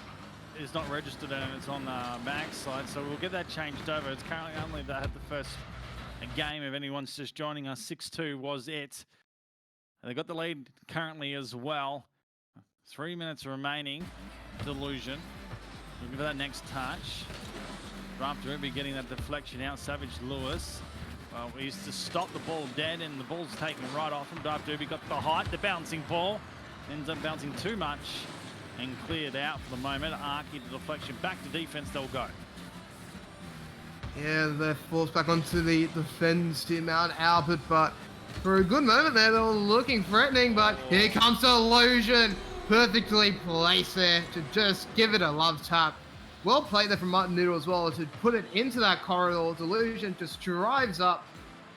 is not registered and it's on Mag's side, so we'll get that changed over. It's currently Unley that had the first game. If anyone's just joining us, 6-2 was it. They got the lead currently as well. 3 minutes remaining. Delusion looking for that next touch. Draft Ruby getting that deflection out. Savage Lewis, well, he used to stop the ball dead, and the ball's taken right off him. Draft Ruby got the height, the bouncing ball ends up bouncing too much and cleared out for the moment. Arky, the deflection back to defense. They'll go. Yeah, they're forced back onto the defense to Mount Albert, but for a good moment there, they were looking threatening, but here comes Delusion. Perfectly placed there to just give it a love tap. Well played there from Martin Noodle as well to put it into that corridor. Delusion just drives up,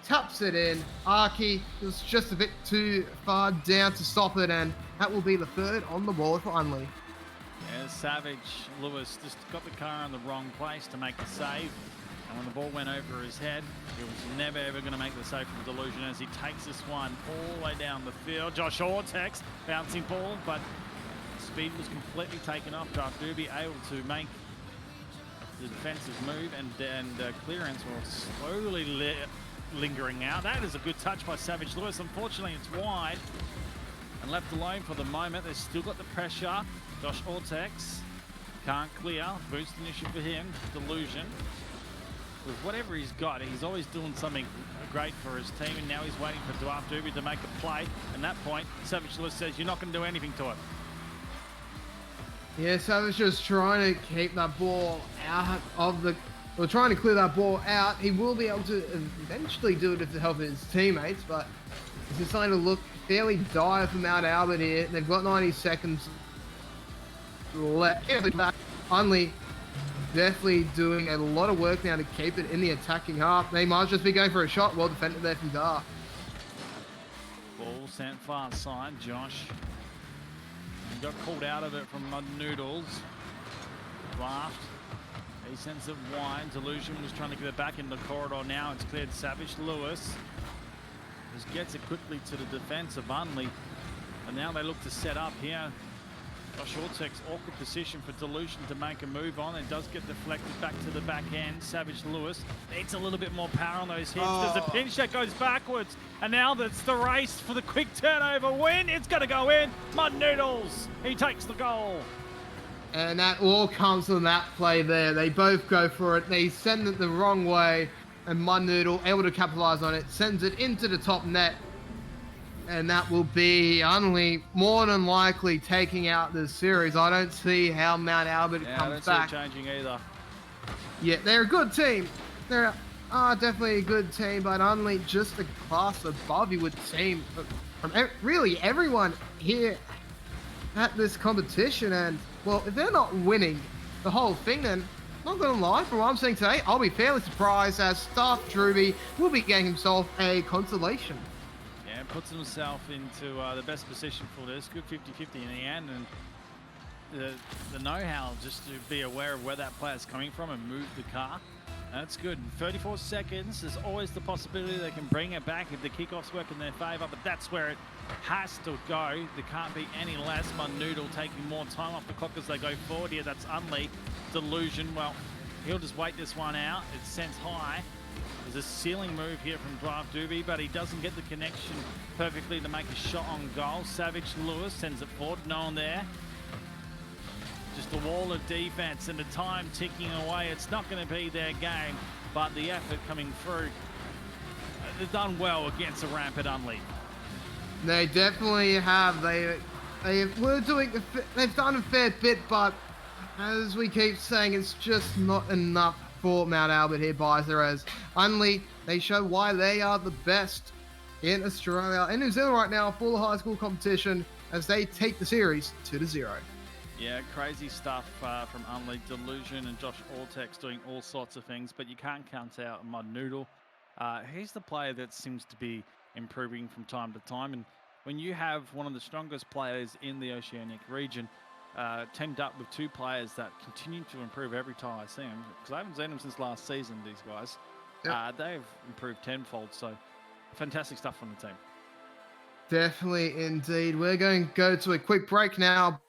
taps it in. Arky was just a bit too far down to stop it, and that will be the third on the board for Unley. Yeah, Savage Lewis just got the car in the wrong place to make the save. And when the ball went over his head, he was never ever going to make the save from Delusion as he takes this one all the way down the field. Josh Ortex, bouncing ball, but speed was completely taken off. Draft Doobie able to make the defensive move, and clearance was slowly lingering out. That is a good touch by Savage Lewis. Unfortunately, it's wide and left alone for the moment. They've still got the pressure. Josh Ortex can't clear. Boosting issue for him. Delusion, with whatever he's got, he's always doing something great for his team, and now he's waiting for Draft Doobie to make a play. And that point, Savage Lewis says, you're not going to do anything to it. Yeah, Savage just trying to keep that ball out of the... Well, trying to clear that ball out. He will be able to eventually do it with the help of his teammates, but it's starting to look fairly dire for Mount Albert here. They've got 90 seconds left. Unley definitely doing a lot of work now to keep it in the attacking half. They might just be going for a shot. Well defended there from Dar. Ball sent far side. Josh got called out of it from Mud Noodles. Draft. He sends it wide. Delusion was trying to get it back in the corridor now. It's cleared. Savage Lewis just gets it quickly to the defense of Unley. And now they look to set up here. Josh Ortek's awkward position for Delusion to make a move on. It does get deflected back to the back end. Savage Lewis needs a little bit more power on those hits. There's a pinch that goes backwards. And now that's the race for the quick turnover win. It's going to go in. Mud Noodles, he takes the goal. And that all comes from that play there. They both go for it. They send it the wrong way. And Mud Noodle, able to capitalize on it, sends it into the top net. And that will be Unley more than likely taking out the series. I don't see how Mount Albert comes back. I don't see it changing either. Yeah, they're a good team. They are definitely a good team, but Unley just a class above, you would seem, from really everyone here at this competition. And, well, if they're not winning the whole thing, then not going to lie, from what I'm seeing today, I'll be fairly surprised as Staff Druby will be getting himself a consolation. Puts himself into the best position for this. Good 50-50 in the end, and the know-how just to be aware of where that player's coming from and move the car. That's good. In 34 seconds, there's always the possibility they can bring it back if the kickoffs work in their favour, but that's where it has to go. There can't be any less. Mud Noodle taking more time off the clock as they go forward here. That's Unley. Delusion, well, he'll just wait this one out. It's sent high. There's a ceiling move here from Draft Doobie, but he doesn't get the connection perfectly to make a shot on goal. Savage Lewis sends it forward, no one there. Just a wall of defense and the time ticking away. It's not going to be their game, but the effort coming through. They've done well against a rampant Unley. They definitely have. They've done a fair bit, but as we keep saying, it's just not enough for Mount Albert here, Bayside, as Unley, they show why they are the best in Australia and New Zealand right now for the high school competition as they take the series 2-0. Yeah, crazy stuff from Unley. Delusion and Josh Ortek's doing all sorts of things, but you can't count out Mud Noodle. He's the player that seems to be improving from time to time, and when you have one of the strongest players in the Oceanic region, teamed up with two players that continue to improve every time I see them, because I haven't seen them since last season, these guys. Yep. They've improved tenfold, so fantastic stuff from the team. Definitely indeed. We're going to go to a quick break now,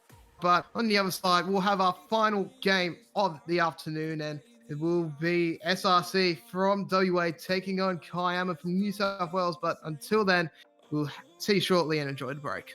but on the other side, we'll have our final game of the afternoon, and it will be SRC from WA taking on Kiama from New South Wales. But until then, we'll see you shortly and enjoy the break.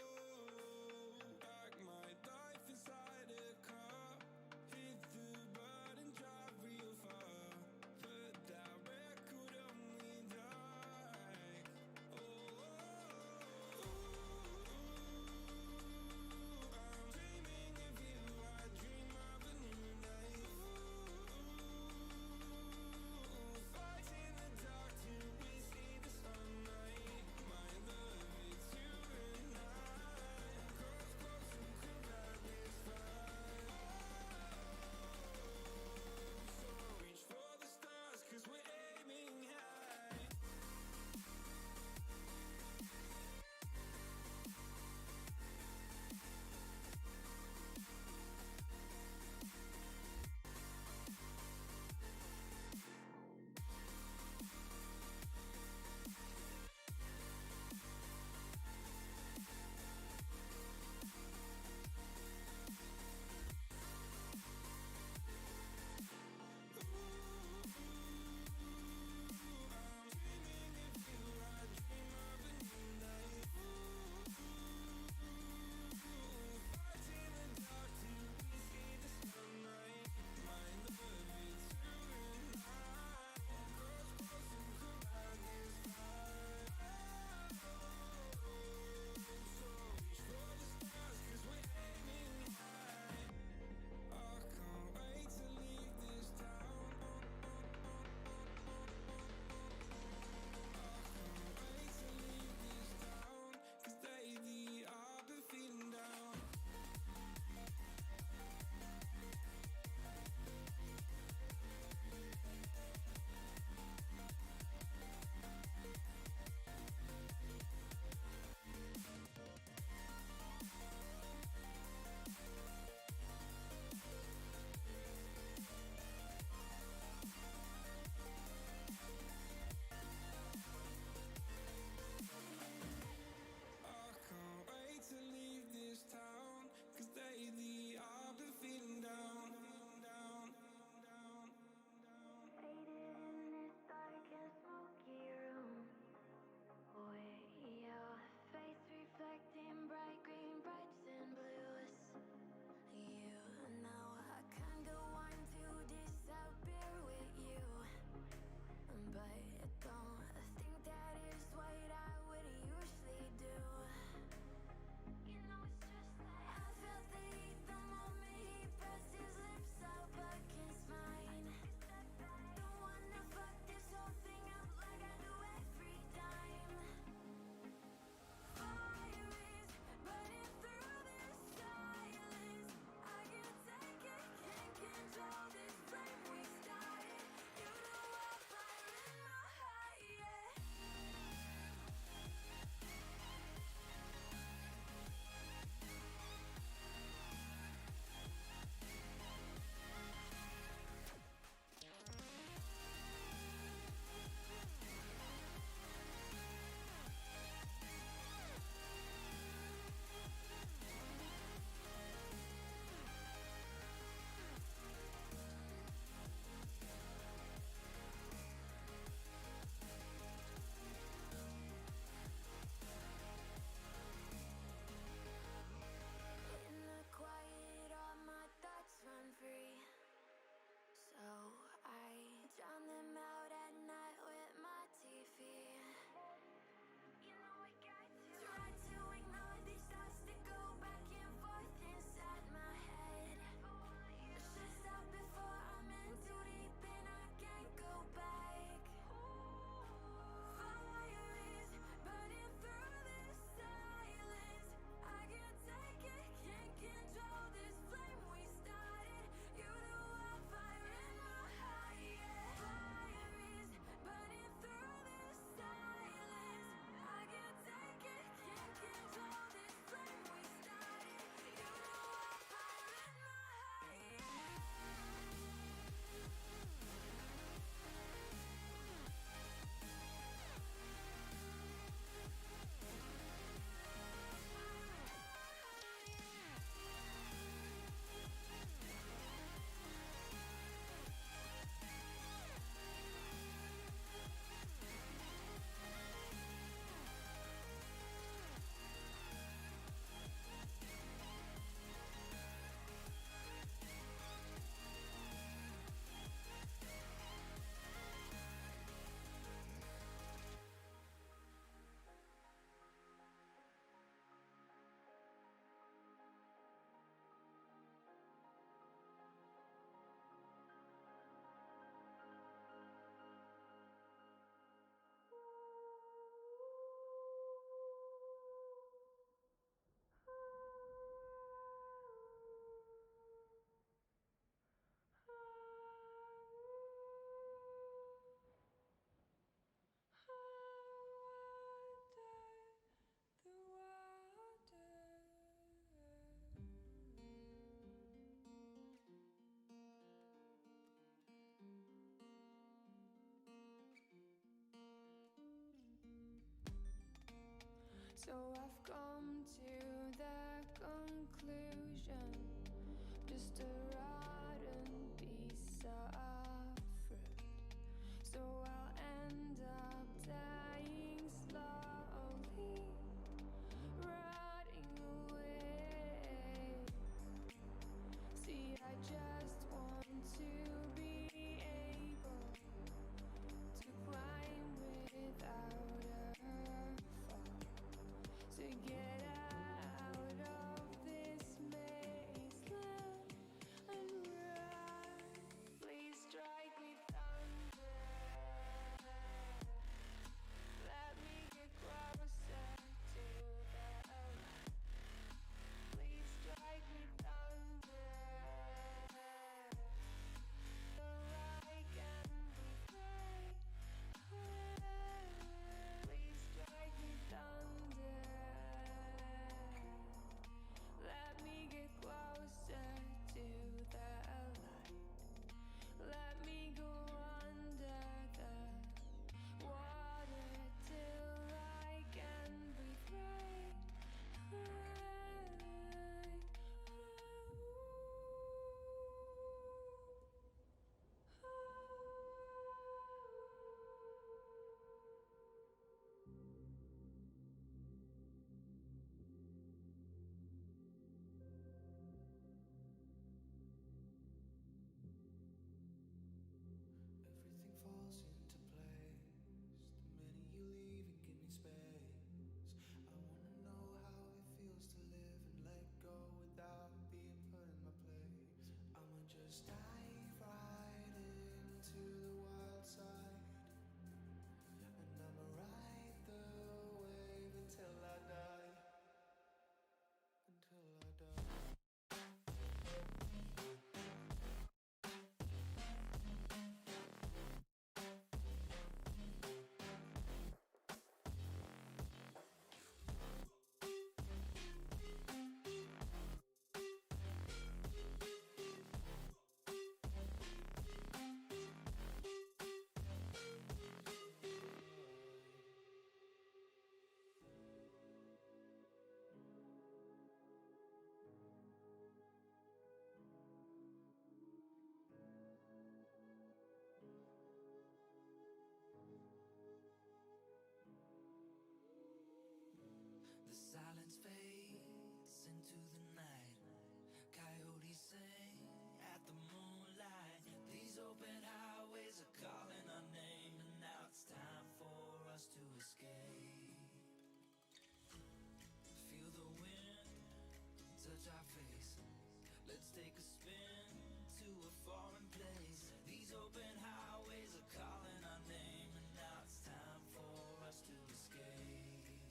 Don't think that is what I would usually do. You know it's just like I felt the heat the moment he pressed his lips up against mine. Don't wanna fuck this whole thing up like I do every time. Fire is burning through this silence. I can't take it, can't control this flame we started. You know I'll fire in my heart, yeah. In the quiet, all my thoughts run free. So I drown them out at night with my TV. You know I got to try to ignore these thoughts that go back and forth inside my head. Should stop before I'm in too deep and I can't go back. Fire is burning through this silence. I can't take it, can't control this flame we started. You know I'll fire in my heart, yeah. Fire is burning through this silence. I can't take it, can't control this flame we started. You know I'll fire in my heart, yeah. So I've come to the conclusion, just a rotten piece of fruit. So I'll end up dying slowly, rotting away. See, I just want to be able to climb without a fall, to get out of this maze and run. Please fades into the night. Coyotes sing at the moonlight. These open highways are calling our name, and now it's time for us to escape. Feel the wind touch our face. Let's take a spin to a foreign place. These open highways are calling our name, and now it's time for us to escape.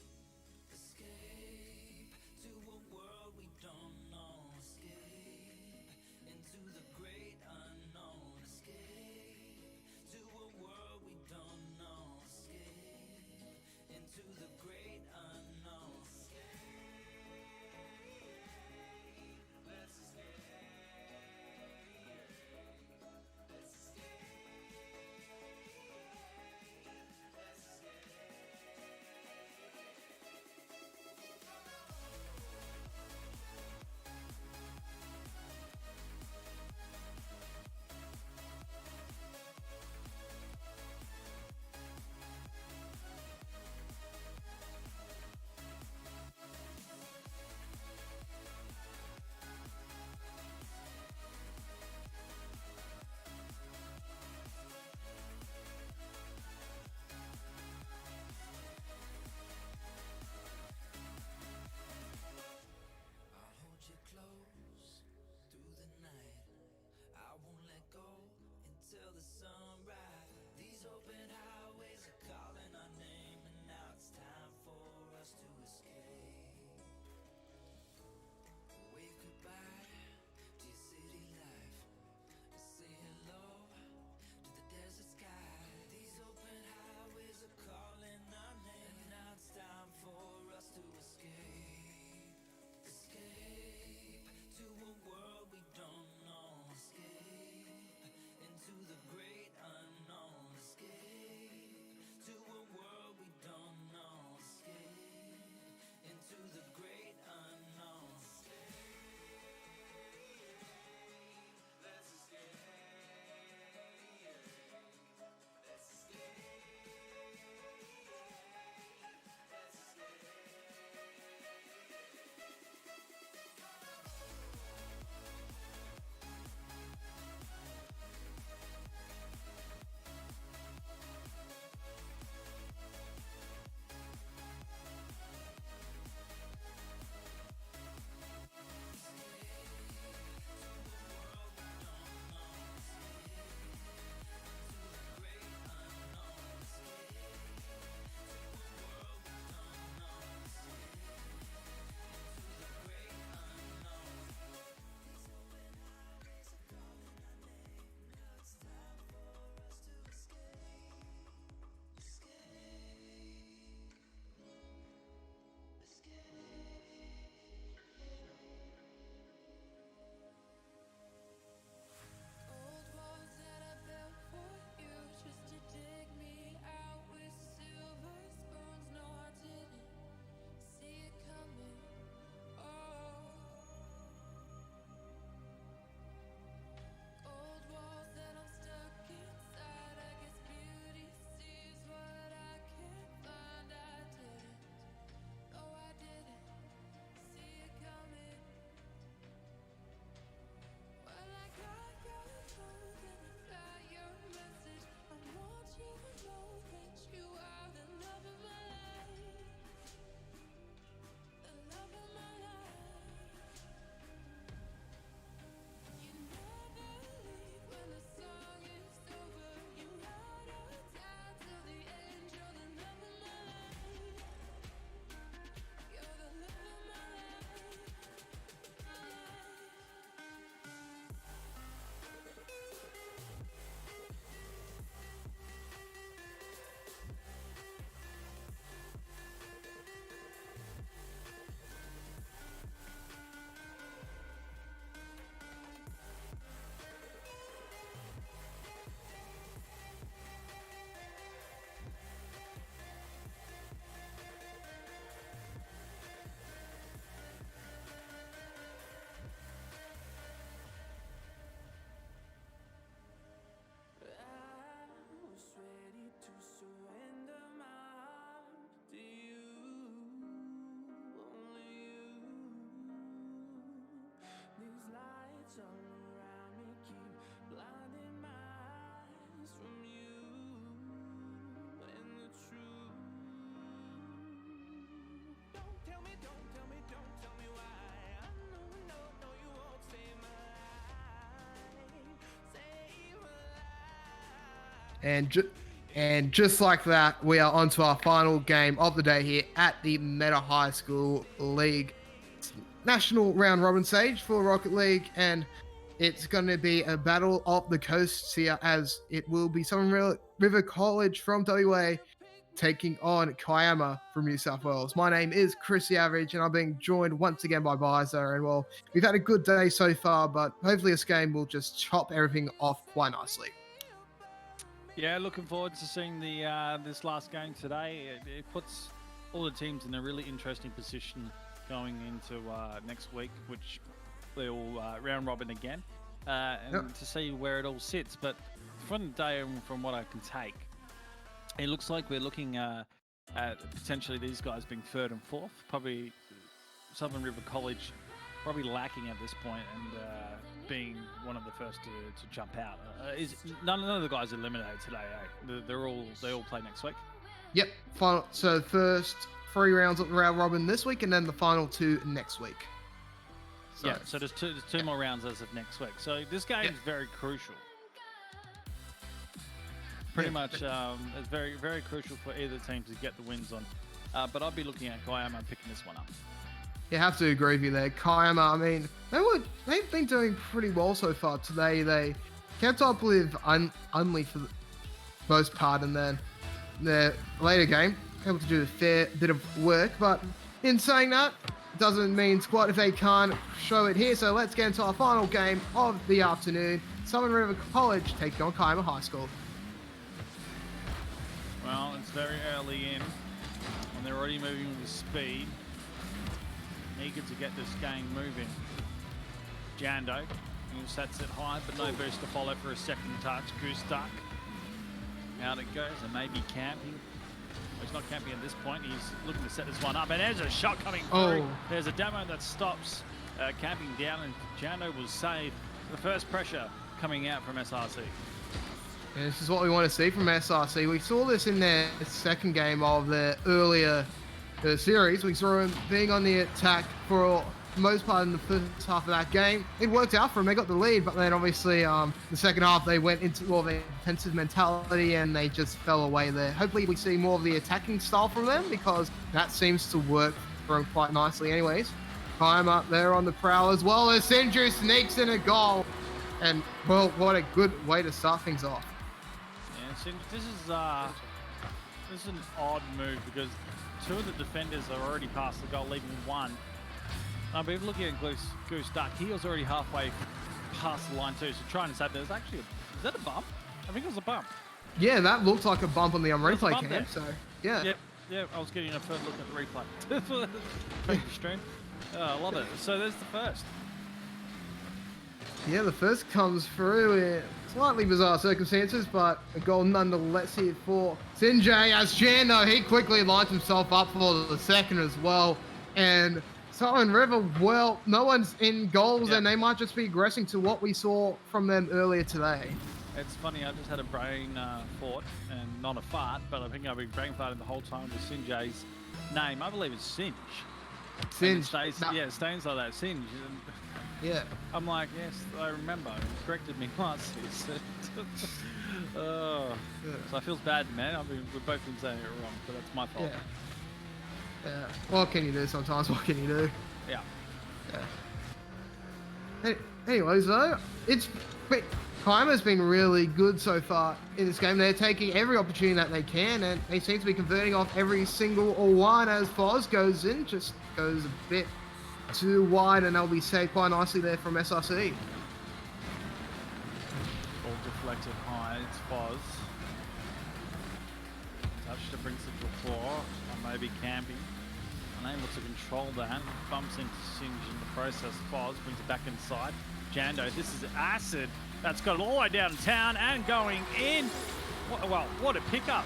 Escape to a world we don't know. Escape into the great unknown. Escape to a world we don't know. Escape into the great unknown. Escape, let's escape. Let's escape. And just like that, we are on to our final game of the day here at the Meta High School League National Round Robin stage for Rocket League. And it's going to be a battle of the coasts here, as it will be Southern River College from WA taking on Kiama from New South Wales. My name is Chris the Average, and I'm being joined once again by Bayside. And well, we've had a good day so far, but hopefully this game will just chop everything off quite nicely. Yeah, looking forward to seeing the this last game today. It puts all the teams in a really interesting position going into next week, which they'll round robin again, and to see where it all sits. But from the day, and from what I can take, it looks like we're looking at potentially these guys being third and fourth. Probably Southern River College probably lacking at this point, and being one of the first to jump out. Is none of the guys eliminated today? They all play next week. Yep. So first 3 rounds of the round robin this week, and then the final 2 next week. So, yeah. So there's two more rounds as of next week. So this game is very crucial. Pretty much, it's very, very crucial for either team to get the wins on. But I'll be looking at Kiama and picking this one up. You have to agree with you there. Kiama, I mean, they've been doing pretty well so far today. They kept up with Unley for the most part, and then their later game, able to do a fair bit of work. But in saying that, doesn't mean squat if they can't show it here. So let's get into our final game of the afternoon. Southern River College taking on Kiama High School. Well, it's very early in, and they're already moving with speed. Eager to get this game moving. Jando, who sets it high, but no boost to follow for a second touch. Goose duck. Out it goes, and maybe camping. Well, he's not camping at this point. He's looking to set this one up, and there's a shot coming through. There's a demo that stops camping down, and Jando will save the first pressure coming out from SRC. And this is what we want to see from SRC. We saw this in their second game of the earlier series. We saw them being on the attack for the most part in the first half of that game. It worked out for them. They got the lead, but then obviously the second half they went into more of a defensive mentality and they just fell away there. Hopefully we see more of the attacking style from them, because that seems to work for them quite nicely anyways. Time up there on the prowl, as well as Sinju sneaks in a goal. And well, what a good way to start things off. Yeah, this is an odd move, because 2 of the defenders are already past the goal, leaving 1. But if looking at Goose Duck, he was already halfway past the line too. So trying to say there's actually is that a bump? I think it was a bump. Yeah, that looked like a bump on the replay cam. So yeah. Yep. I was getting a third look at the replay. Thank you, stream. Oh, I love it. So there's the first. Yeah, the first comes through in slightly bizarre circumstances, but a goal nonetheless here for Sinjay, as Jando, he quickly lines himself up for the second as well. And Southern River, well, no one's in goals, and they might just be aggressing to what we saw from them earlier today. It's funny, I just had a brain fart, and not a fart, but I think I've been brain farting the whole time with Sinjay's name. I believe it's Sinj. Sinj. It stays like that, Sinj. Yeah. I'm like, yes, I remember. He corrected me once. So I feel bad, man. We've both been saying it wrong, but that's my fault. Yeah. What can you do sometimes? What can you do? Yeah. Anyways, though, Kiama's been really good so far in this game. They're taking every opportunity that they can, and they seem to be converting off every single one as Foz goes in. Just goes a bit too wide, and they'll be saved quite nicely there from SRC. Ball deflected high, it's Foz. Touch to brings it to the floor, or maybe camping. Unable to control that, bumps into Sinj in the process. Foz brings it back inside. Jando, this is acid. That's got it all the way downtown and going in. What a pickup.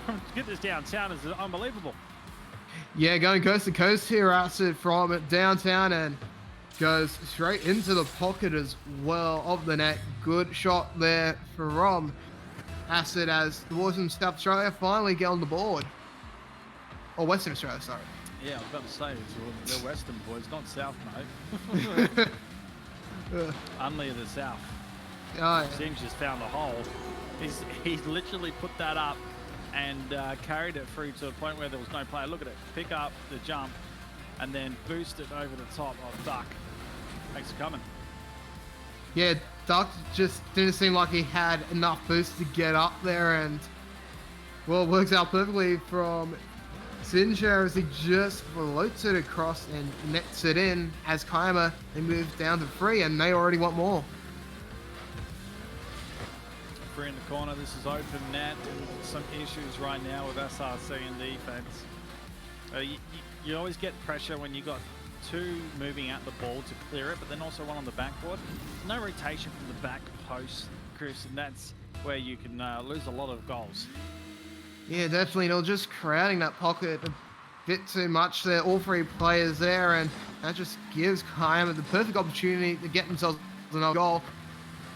To get this downtown is unbelievable. Yeah, going coast to coast here, Acid from downtown, and goes straight into the pocket as well of the net. Good shot there from Acid, as the boys from South Australia finally get on the board. Or Western Australia, sorry. Yeah, I was about to say, they're Western boys, not South, mate. Unley of the South. Oh, yeah. Sims just found a hole. He's literally put that up and carried it through to a point where there was no player. Look at it. Pick up the jump and then boost it over the top of Duck. Thanks for coming. Yeah, Duck just didn't seem like he had enough boost to get up there, and well, it works out perfectly from Sinjar as he just floats it across and nets it in as Kiama they move down to 3, and they already want more. 3 in the corner. This is open net and some issues right now with SRC in defense. You always get pressure when you got 2 moving out the ball to clear it, but then also 1 on the backboard. No rotation from the back post, Chris, and that's where you can lose a lot of goals. Yeah, definitely. They're just crowding that pocket a bit too much there. All 3 players there, and that just gives Kiama the perfect opportunity to get themselves another goal.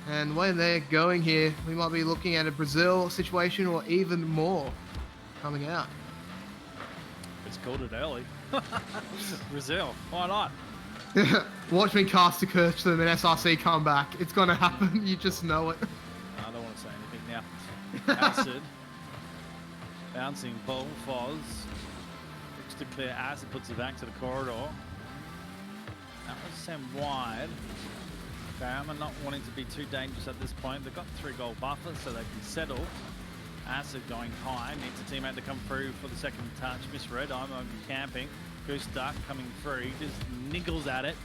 And when they're going here, we might be looking at a Brazil situation or even more coming out. It's called it early. Brazil, why not? Watch me cast a curse to them and SRC come back. It's going to happen. You just know it. I don't want to say anything now. Acid. Bouncing ball, Foz. Looks to clear Acid, puts it back to the corridor. That was sent wide. Kiama not wanting to be too dangerous at this point. They've got 3-goal buffer so they can settle. Acid going high, needs a teammate to come through for the second touch. Misread, I'm camping. Goose Duck coming through, just niggles at it.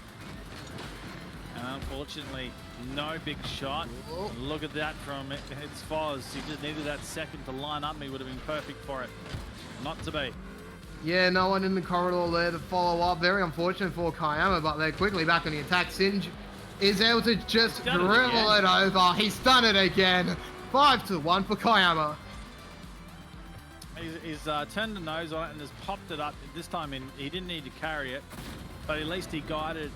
And unfortunately, no big shot. Whoa. Look at that from it. It's Foz. He just needed that second to line up. He would have been perfect for it. Not to be. Yeah, no one in the corridor there to follow up. Very unfortunate for Kiama, but they're quickly back on the attack. Singe is able to just dribble it over. He's done it again. 5-1 for Kiama. He's turned the nose on it and has popped it up. This time he didn't need to carry it, but at least he guided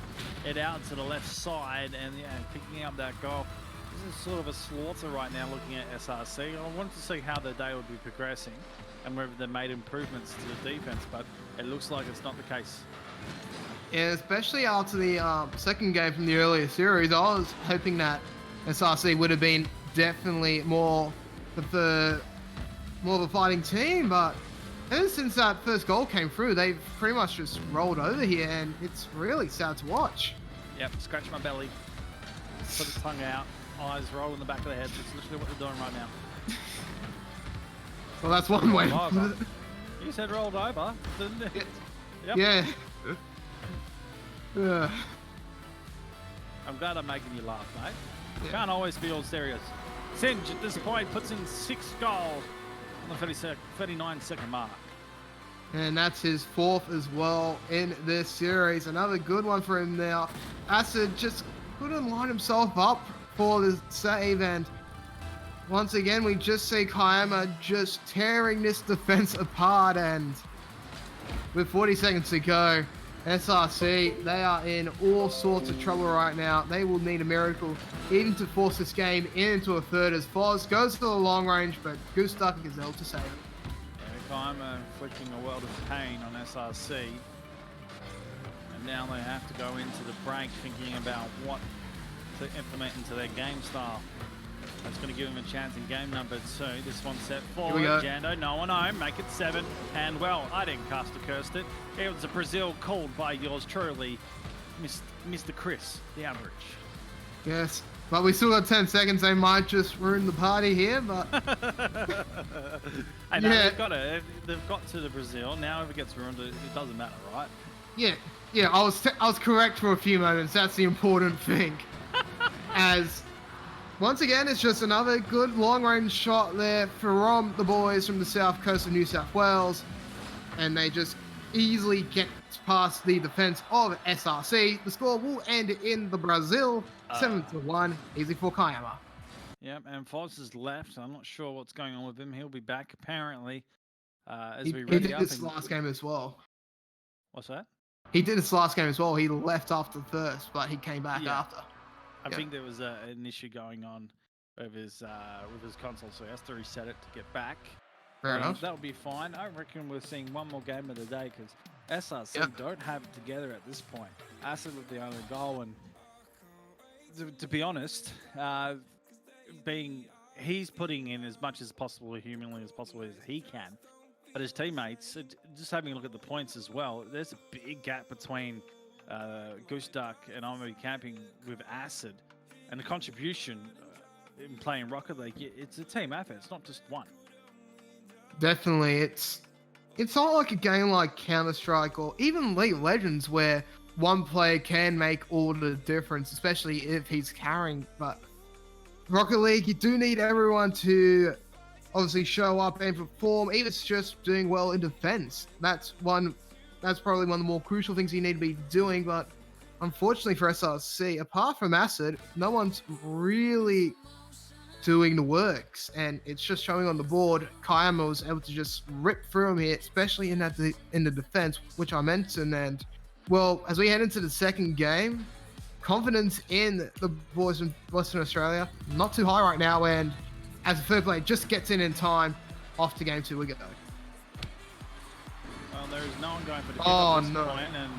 it out to the left side and picking up that goal. This is sort of a slaughter right now looking at SRC. I wanted to see how the day would be progressing and whether they made improvements to the defense, but it looks like it's not the case. Yeah, especially after the second game from the earlier series, I was hoping that SRC would have been definitely more of a fighting team, but ever since that first goal came through, they've pretty much just rolled over here, and it's really sad to watch. Yep, scratch my belly, put the tongue out, eyes roll in the back of the head. That's literally what they're doing right now. Well, that's one way. You said rolled over, didn't it? Yep. Yep. Yeah. I'm glad I'm making you laugh, mate. Yeah. Can't always be all serious. Singe at this point puts in 6 goals on the 39-second mark. And that's his 4th as well in this series. Another good one for him now. Acid just couldn't line himself up for the save, and once again we just see Kiama just tearing this defense apart, and with 40 seconds to go, SRC, they are in all sorts of trouble right now. They will need a miracle even to force this game into a third as Foz goes to the long range, but Goose Duck is able to save it. Yeah, Kiama inflicting a world of pain on SRC. And now they have to go into the break thinking about what to implement into their game style. That's going to give him a chance in game number 2. This one set forward. Jando, no one home. Make it 7. And well, I didn't cast a cursed it. It was a Brazil called by yours truly, Mr. Chris, the average. Yes, but we still got 10 seconds. They might just ruin the party here, but I know they've got to the Brazil. Now if it gets ruined, it doesn't matter, right? Yeah. I was correct for a few moments. That's the important thing. As once again, it's just another good long-range shot there from the boys from the south coast of New South Wales, and they just easily get past the defense of SRC. The score will end in the Brazil, 7-1, easy for Kiama. Yep, and Foz is left. I'm not sure what's going on with him. He'll be back apparently as we He ready did up. this last game as well. What's that? He did this last game as well. He left after the first, but he came back after. I think there was an issue going on with his console, so he has to reset it to get back. Fair enough. That'll be fine. I reckon we're seeing one more game of the day because SRC don't have it together at this point. Acid with the only goal, and to be honest, he's putting in as much as possible, humanly as possible as he can. But his teammates, just having a look at the points as well, there's a big gap between Goose Duck and Unley camping with Acid. And the contribution in playing Rocket League, it's a team effort. It's not just one. Definitely, it's not like a game like Counter-Strike or even League of Legends where one player can make all the difference, especially if he's carrying. But Rocket League, you do need everyone to obviously show up and perform, even if it's just doing well in defense. That's probably one of the more crucial things you need to be doing. But unfortunately for SRC, apart from Acid, no one's really doing the works, and it's just showing on the board. Kiama was able to just rip through him here, especially in the defense, which I mentioned. And well, as we head into the second game, confidence in the boys in Western Australia not too high right now, and as the third player just gets in time, off to game 2 we go. Well, there is no one going for the kick Oh, at this no. point, and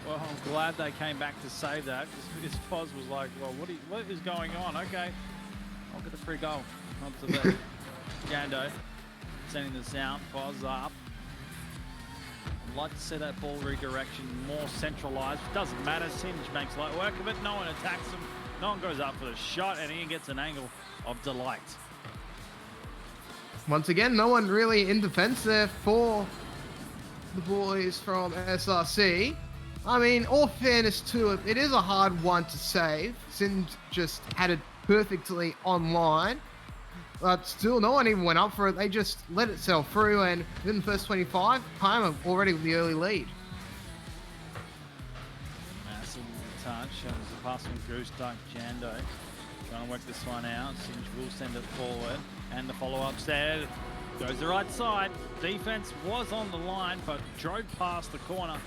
well, I'm glad they came back to save that, because Foz was like, well, what is going on? Okay, I'll get the free goal. Not to the Jando sending this out. Foz up. I'd like to see that ball redirection more centralized. Doesn't matter. Singe makes light work of it. No one attacks him. No one goes up for the shot, and he gets an angle of delight. Once again, no one really in defense there for the boys from SRC. I mean, all fairness to it, it is a hard one to save. Singe just had it perfectly online, but still no one even went up for it. They just let it sell through, and within the first 25, Kiama already with the early lead. Massive touch, and there's a pass from Goose Duck. Jando trying to work this one out. Singe will send it forward, and the follow-up's there. Goes the right side. Defense was on the line, but drove past the corner.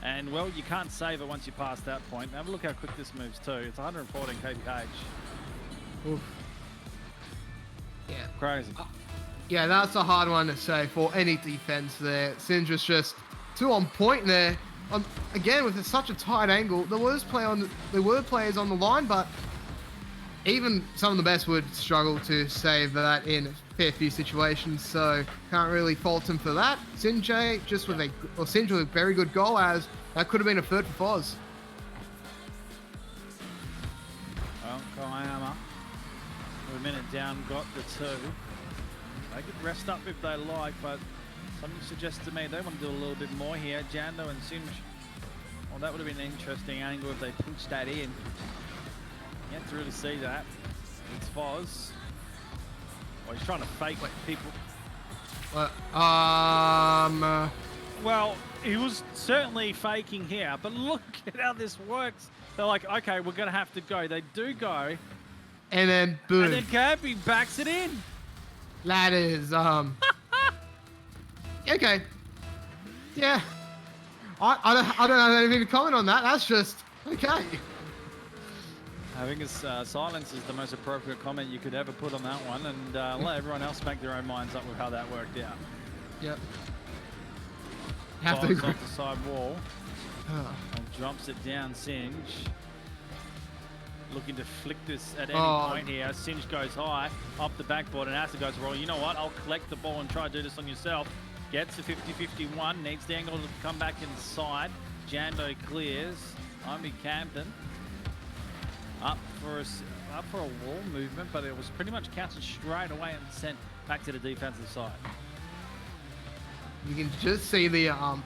And, well, you can't save it once you pass that point. Have a look how quick this moves, too. It's 114 kph. Oof. Yeah. Crazy. Yeah, that's a hard one to say for any defense there. Singe was just too on point there. Again, with such a tight angle, there were players on the line, but even some of the best would struggle to save that in a fair few situations, so can't really fault him for that. Singe just with Singe with a very good goal, as that could have been a third for Foz. Well, Kiama, with a minute down, got the 2. They could rest up if they like, but something suggests to me they want to do a little bit more here. Jando and Singe, well, that would have been an interesting angle if they pinched that in. You have to really see that. It's Foz. Well, he's trying to fake people. Well, he was certainly faking here, but look at how this works. They're like, okay, we're going to have to go. They do go. And then boom. And then Campy backs it in. That is, okay. Yeah. I don't have anything to comment on that. That's just, okay. I think silence is the most appropriate comment you could ever put on that one, and let everyone else make their own minds up with how that worked out. Yep. Have to Foz agree. off the side wall. And drops it down, Singe. Looking to flick this at any point here. Singe goes high, up the backboard, and Acid goes, well, you know what? I'll collect the ball and try to do this on yourself. Gets the 50-51, needs the angle to come back inside. Jando clears. Unley camping. Up for a wall movement, but it was pretty much counted straight away and sent back to the defensive side. You can just see how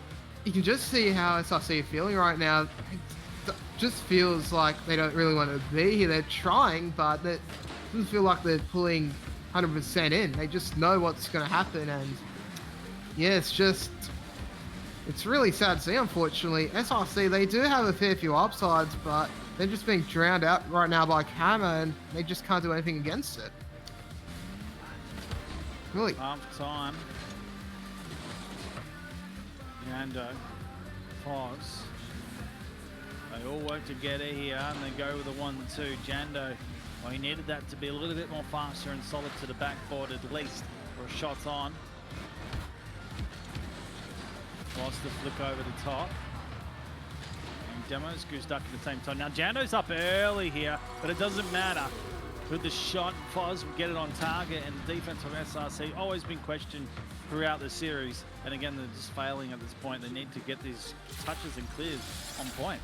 SRC are feeling right now. It just feels like they don't really want to be here. They're trying, but it doesn't feel like they're pulling 100% in. They just know what's going to happen, and yeah, it's really sad to see, unfortunately. SRC, they do have a fair few upsides, but they're just being drowned out right now by Kiama, and they just can't do anything against it. Really. Half time. Jando, Foz. They all work together here, and they go with a 1-2. Jando, well, he needed that to be a little bit more faster and solid to the backboard at least, for a shot on. Lost the flick over the top. And Demos goes stuck at the same time. Now Jando's up early here, but it doesn't matter. with the shot. Foz will get it on target, and the defense of SRC always been questioned throughout the series. And again, they're just failing at this point. They need to get these touches and clears on point.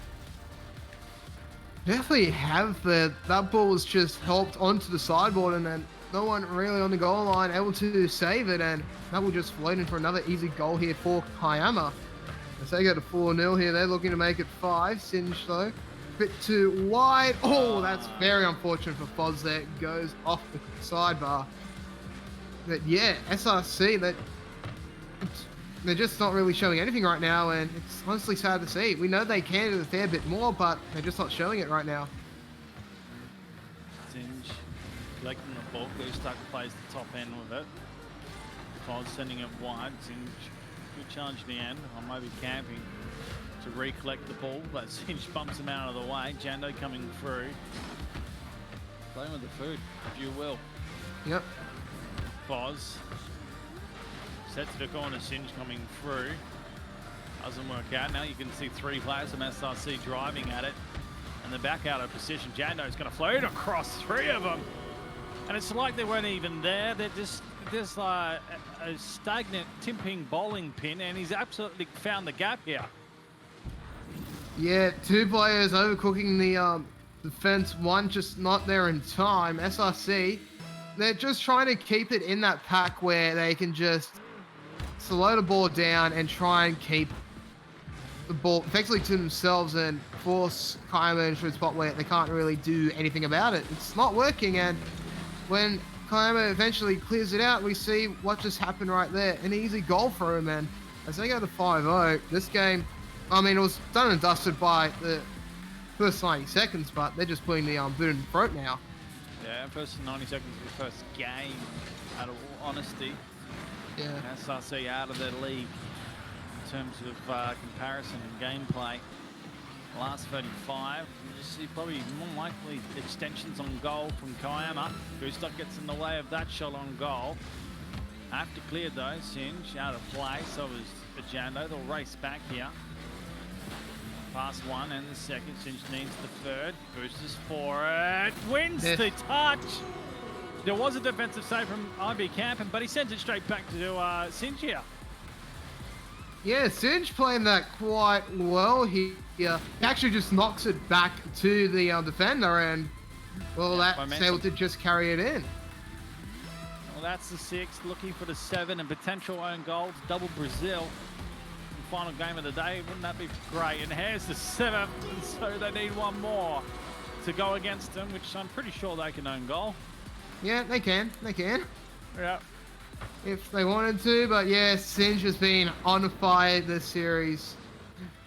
Definitely have that ball was just helped onto the sideboard, and then no one really on the goal line able to save it, and that will just float in for another easy goal here for Kiama. As they go to 4-0 here, they're looking to make it 5. Singe though, bit too wide. Oh, that's very unfortunate for Foz there. It goes off the sidebar. But yeah, SRC, they're just not really showing anything right now, and it's honestly sad to see. We know they can do a fair bit more, but they're just not showing it right now. Singe collecting the ball. Goostak plays the top end with it. Foz sending it wide. Singe, good challenge in the end. I might be camping to recollect the ball, but Singe bumps him out of the way. Jando coming through. Playing with the food, if you will. Yep. Foz set to the corner. Singe coming through. Doesn't work out. Now you can see 3 players from SRC driving at it. And they're back out of position. Jando's going to float across 3 of them. And it's like they weren't even there. They're just like a stagnant tipping bowling pin. And he's absolutely found the gap here. Yeah, 2 players overcooking the defense. 1 just not there in time. SRC, they're just trying to keep it in that pack where they can just slow the ball down and try and keep the ball effectively to themselves and force Kiama into a spot where they can't really do anything about it. It's not working, and when Kiama eventually clears it out, we see what just happened right there. An easy goal for him, and as they go to 5-0, this game, I mean, it was done and dusted by the first 90 seconds, but they're just putting the boot in the throat now. Yeah, first 90 seconds of the first game, out of all honesty. Yeah. SRC out of their league in terms of comparison and gameplay. Last 35, you see probably more likely extensions on goal from Kiama. Goostak gets in the way of that shot on goal. After cleared though, Singe out of play, so is Jando. They'll race back here. Pass 1 and the second. Singe needs the 3rd. Boosters for it. Wins the touch. There was a defensive save from IB Campen, but he sends it straight back to Singe here. Yeah, Singe playing that quite well here. He actually just knocks it back to the defender, and well, that's able to just carry it in. Well, that's the 6th, looking for the 7 and potential own goals, double Brazil. Final game of the day, wouldn't that be great? And here's the 7th, and so they need 1 more to go against them, which I'm pretty sure they can own goal. Yeah, they can. Yeah. If they wanted to, but yeah, Singe has been on fire this series.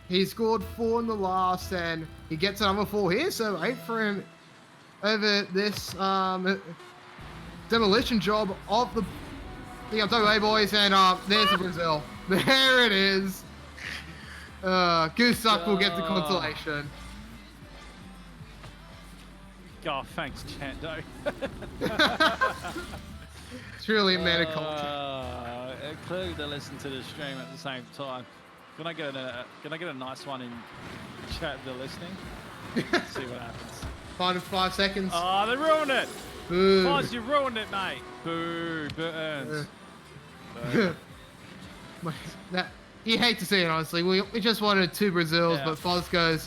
He scored 4 in the last, and he gets another 4 here, so 8 for him over this demolition job of the WA boys, and there's the Brazil. There it is. Goostak will get the consolation. Oh, thanks, Jando. It's really a man of culture. Clearly they listen to the stream at the same time. Can I get a nice one in chat if they're listening? Let's see what happens. Final 5 seconds. Oh, they ruined it. Boo. Foz, you ruined it, mate. Boo, Burns. You hate to see it, honestly. We just wanted 2 Brazils, but Foz goes,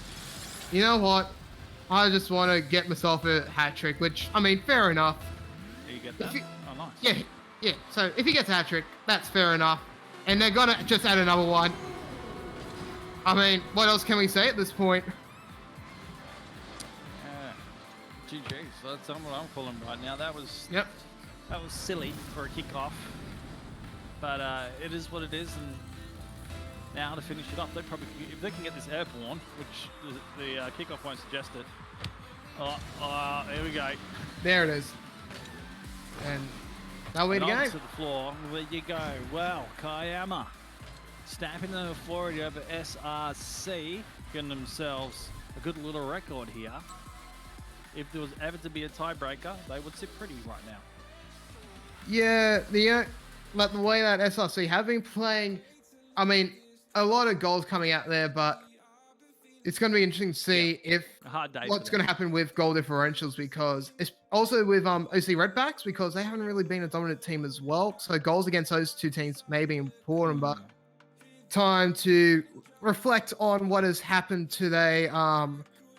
you know what? I just want to get myself a hat trick, which, I mean, fair enough. You get that? Oh, nice. Yeah. So if he gets a hat trick, that's fair enough. And they're gonna just add another one. I mean, what else can we say at this point? GG. So that's what I'm calling right now. That was silly for a kickoff, but it is what it is. And now to finish it up, they probably, if they can get this airborne, which the kickoff won't suggest it. Here we go. There it is. And now we go. To the floor. There you go. Wow, Kiama stamping them forward over SRC, getting themselves a good little record here. If there was ever to be a tiebreaker, they would sit pretty right now. Yeah, like the way that SRC have been playing, I mean, a lot of goals coming out there, but it's going to be interesting to see if A hard day. what's for them. going to happen with goal differentials, because it's also with OC Redbacks, because they haven't really been a dominant team as well. So goals against those two teams may be important, but time to reflect on what has happened today.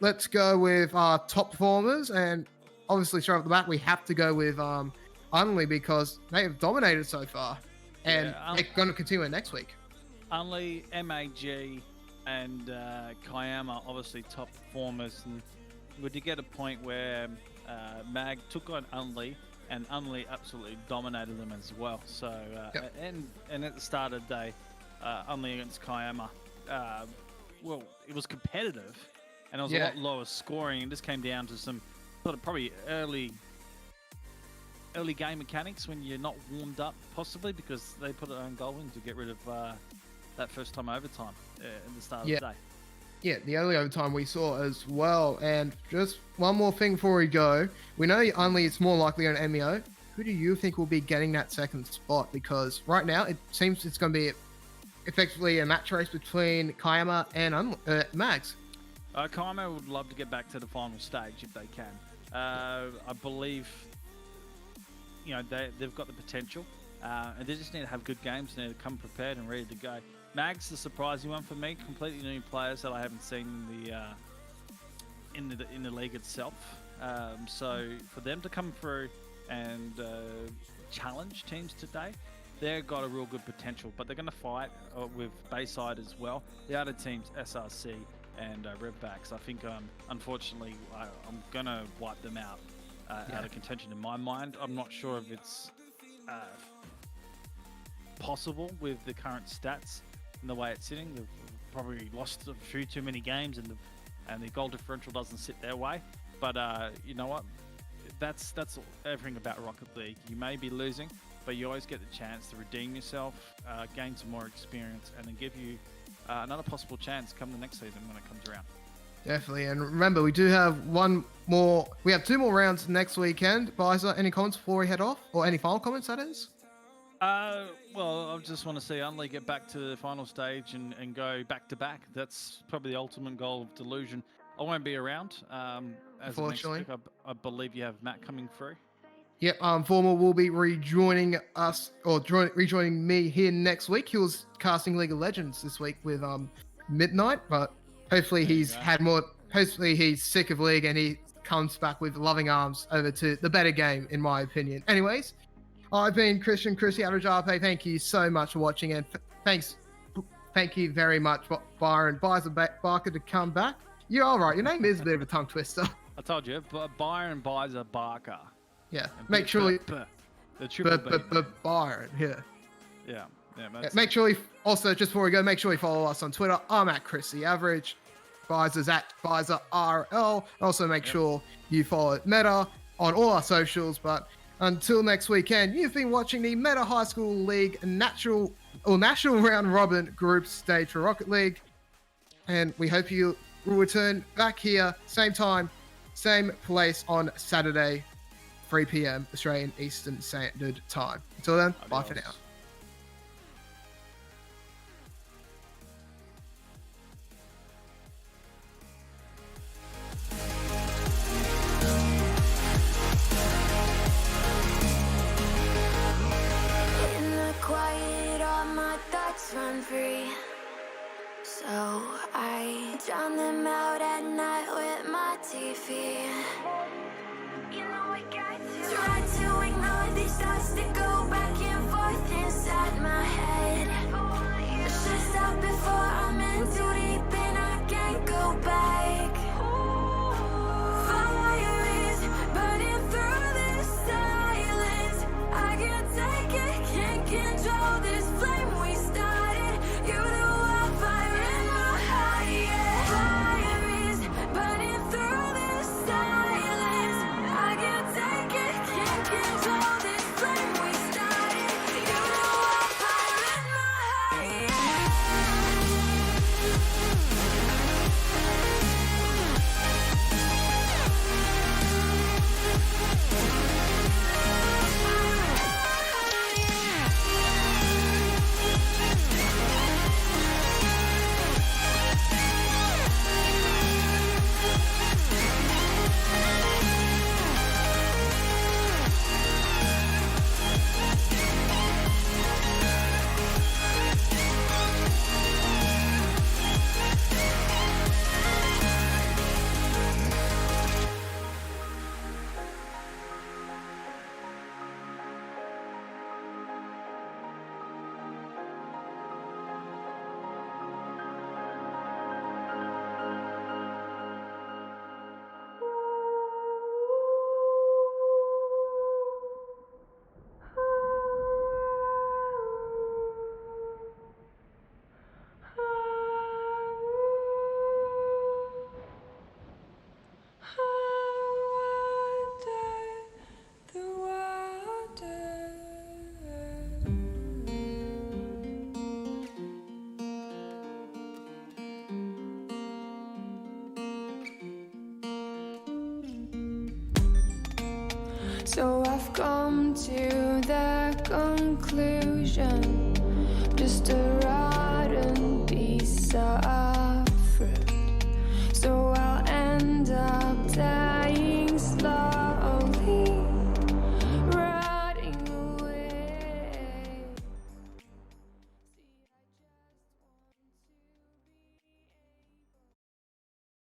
Let's go with our top performers, and obviously straight off the bat we have to go with Unley, because they have dominated so far, and they're going to continue it next week. Unley, MAG, and Kiama, obviously top performers, and we did get a point where Mag took on Unley, and Unley absolutely dominated them as well. So and at the start of the day, Unley against Kiama, well, it was competitive, and it was a lot lower scoring, and this came down to some sort of probably early game mechanics when you're not warmed up, possibly because they put their own goal in to get rid of that first time overtime in the start of the day. Yeah, the early overtime we saw as well. And just one more thing before we go. We know Unley it's more likely on MEO. Who do you think will be getting that second spot? Because right now it seems it's going to be effectively a match race between Kiama and Mags. Kiama would love to get back to the final stage if they can. I believe they've got the potential, and they just need to have good games. They need to come prepared and ready to go. Mag's the surprising one for me. Completely new players that I haven't seen in the league itself. So for them to come through and challenge teams today, they've got a real good potential. But they're going to fight with Bayside as well. The other teams, SRC and redbacks, I think unfortunately I'm going to wipe them out out of contention in my mind. I'm not sure if it's possible with the current stats and the way it's sitting. They've probably lost a few too many games, and the goal differential doesn't sit their way. But you know what? That's everything about Rocket League. You may be losing, but you always get the chance to redeem yourself, gain some more experience, and then give you another possible chance come the next season when it comes around. Definitely. And remember, we do have we have 2 more rounds next weekend. Biza, any comments before we head off? Or any final comments, that is? Well, I just want to see Unley get back to the final stage and go back to back. That's probably the ultimate goal of Delusion. I won't be around. Unfortunately. I believe you have Matt coming through. Yep, Formal will be rejoining us, or rejoining me here next week. He was casting League of Legends this week with Midnight, but hopefully hopefully he's sick of League and he comes back with loving arms over to the better game, in my opinion. Anyways, I've been Christian, Chrissy, Average RP. Thank you so much for watching, and thank you very much, Byron Barker, to come back. You're all right. Your name is a bit of a tongue twister. I told you, Byron Bizer Barker. Yeah, make sure you... The triple B. Byron, yeah. Yeah. Make sure you... Also, just before we go, make sure you follow us on Twitter. I'm at Chrissy Average. Bizer's at Bizer RL. Also, make sure you follow Meta on all our socials. But until next weekend, you've been watching the Meta High School League National Round Robin Group Stage for Rocket League. And we hope you will return back here, same time, same place on Saturday, 3 p.m. Australian Eastern Standard Time. Until then, bye for now. In the quiet, all my thoughts run free. So I drown them out at night with my TV. You know I got to try to ignore these thoughts that go back and forth inside my head. I should stop before I'm in too deep and I can't go back. Fire is burning through this silence. I can't take it, can't control this flame we started. You know I fire in my heart, yeah. Fire is burning through this silence. I can't take it, can't control this flame we started. You know I fire in my heart, yeah. So I've come to the conclusion, just a rotten piece of